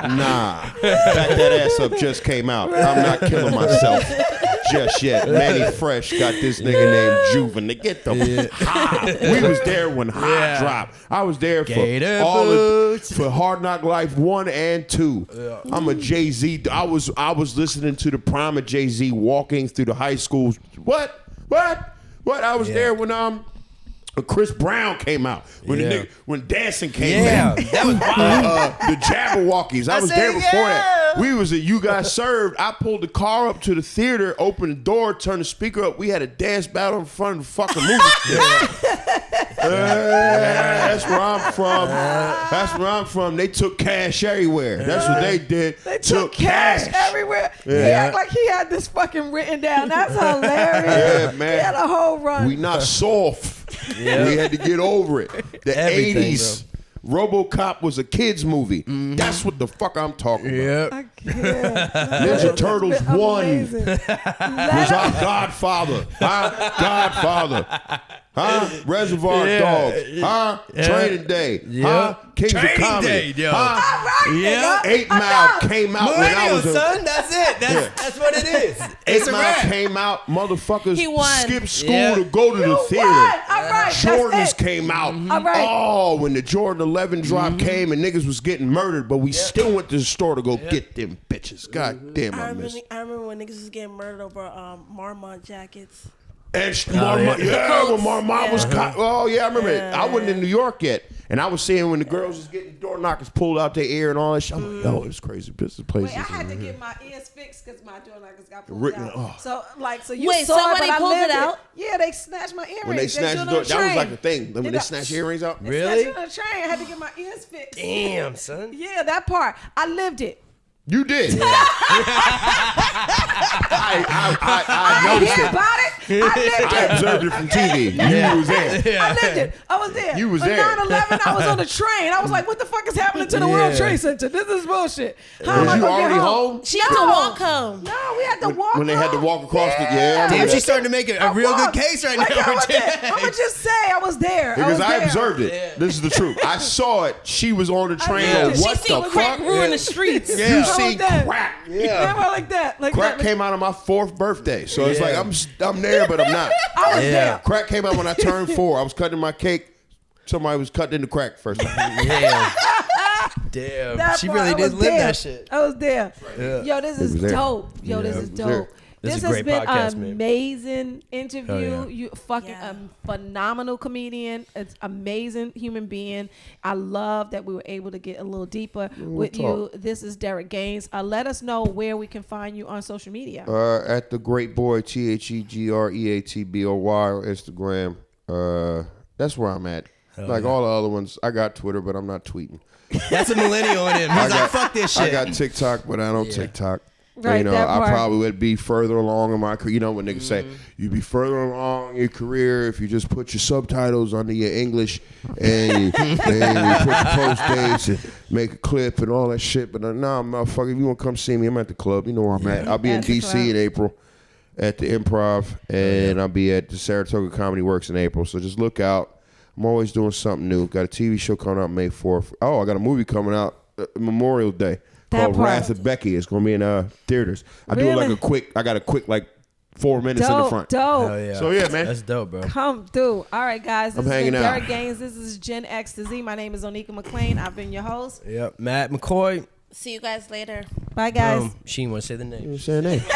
Nah. Back that ass up just came out. I'm not killing myself just yet. Manny Fresh got this nigga named Juven to get the high. We was there when high dropped. I was there for Gator all boots. for Hard Knock Life 1 and 2. I'm a Jay-Z. I was listening to the prime of Jay-Z walking through the high schools. What? I was there when Chris Brown came out. When Dancing came out. That was wild. The Jabberwockies. I was there before that. We was at You Got Served. I pulled the car up to the theater, opened the door, turned the speaker up. We had a dance battle in front of the fucking movie theater. That's where I'm from. That's where I'm from. They took cash everywhere. That's what they did. They took cash everywhere. He act like he had this fucking written down. That's hilarious. Yeah, man. He had a whole run. We not soft. Yeah. We had to get over it. The Everything, 80s. RoboCop was a kids movie. That's what the fuck I'm talking about. Yep. I can't. Ninja Turtles 1 Amazing. was our Godfather. Reservoir Dogs. Training Day. Kings of Training Comedy. Day, yo. Yeah. 8 Mile came out when I was a... son. That's it. That's what it is. 8 Mile came out. Motherfuckers He won. skipped school to go to the theater. All right. Jordans That's it. came out. All right. Oh, when the Jordan 11 drop came and niggas was getting murdered, but we still went to the store to go get them bitches. God damn, I missed it. I remember when niggas was getting murdered over Marmont jackets. And Marmont, when Marmont was caught. Oh, yeah, I remember it. I wasn't in New York yet. And I was seeing when the girls was getting the door knockers pulled out their ear and all that shit. I'm like, yo, it's crazy. This is place. Wait, I had to get my ears fixed because my door knockers got pulled Written- out. oh. So you Wait, saw somebody it, but pulled I lived it out? Yeah, they snatched my earrings. When they snatched the doing door, it that on was like train. the thing. When they know, snatched earrings out. They Really? snatched it on a train. I had to get my ears fixed. Damn, son. Yeah, that part. I lived it. You did. I I noticed hear it. about it. I lived I it. observed it from TV. You was there. I lived it. I was there. You was On there. 9/11, I was on the train. I was like, what the fuck is happening to the World Trade Center? This is bullshit. How am Was I you gonna get already home? home? She had to walk home. No, we had to walk When they had to home. walk across the yeah. Damn, I she's starting to make a real good case right now. I'm Virginia. gonna just say I was there. Because I was there. observed it. This is the truth. I saw it. She was on the train. did. She What seen the crack fuck? ruin the streets. You I was seen there. crack. Yeah, well, like that. Like Crack that. came out on my 4th birthday. So it's Yeah. like I'm there, but I'm not. I was Yeah. there. Crack came out when I turned 4. I was cutting my cake. Somebody was cutting into crack first time. Damn. Damn. That She part, really I did was live there. that shit. I was there. Yeah. Yo, this is was there. dope. Yo, this Yeah, is it was there. dope. This is This a has great been podcast, an man. amazing interview. Oh, yeah. You fucking Yeah. phenomenal comedian. It's amazing human being. I love that we were able to get a little deeper with you. This is Derek Gaines. Let us know where we can find you on social media. At the Great Boy, TheGreatBoy on Instagram. That's where I'm at. Like all the other ones, I got Twitter, but I'm not tweeting. That's a millennial in him. He's like, fuck this shit. I got TikTok, but I don't TikTok. Right, you know, that I part. probably would be further along in my career. You know when niggas say you'd be further along in your career if you just put your subtitles under your English and you put your post dates and make a clip and all that shit. But nah, motherfucker, if you want to come see me, I'm at the club. You know where I'm at. I'll be in At the DC club. in April at the Improv, and I'll be at the Saratoga Comedy Works in April. So just look out. I'm always doing something new. Got a TV show coming out May 4th. Oh, I got a movie coming out Memorial Day. That Called part. Wrath of Becky. It's gonna be in theaters. I do Really? like a quick. I got a quick 4 minutes in the front. Dope. Hell yeah. So yeah, man. That's dope, bro. Come through. All right, guys. This I'm has been hanging out. Derek Gaines. This is Gen X to Z. My name is Onika McClain. I've been your host. Yep. Matt McCoy. See you guys later. Bye, guys. She didn't want to say the name. You know what I'm saying? Hey.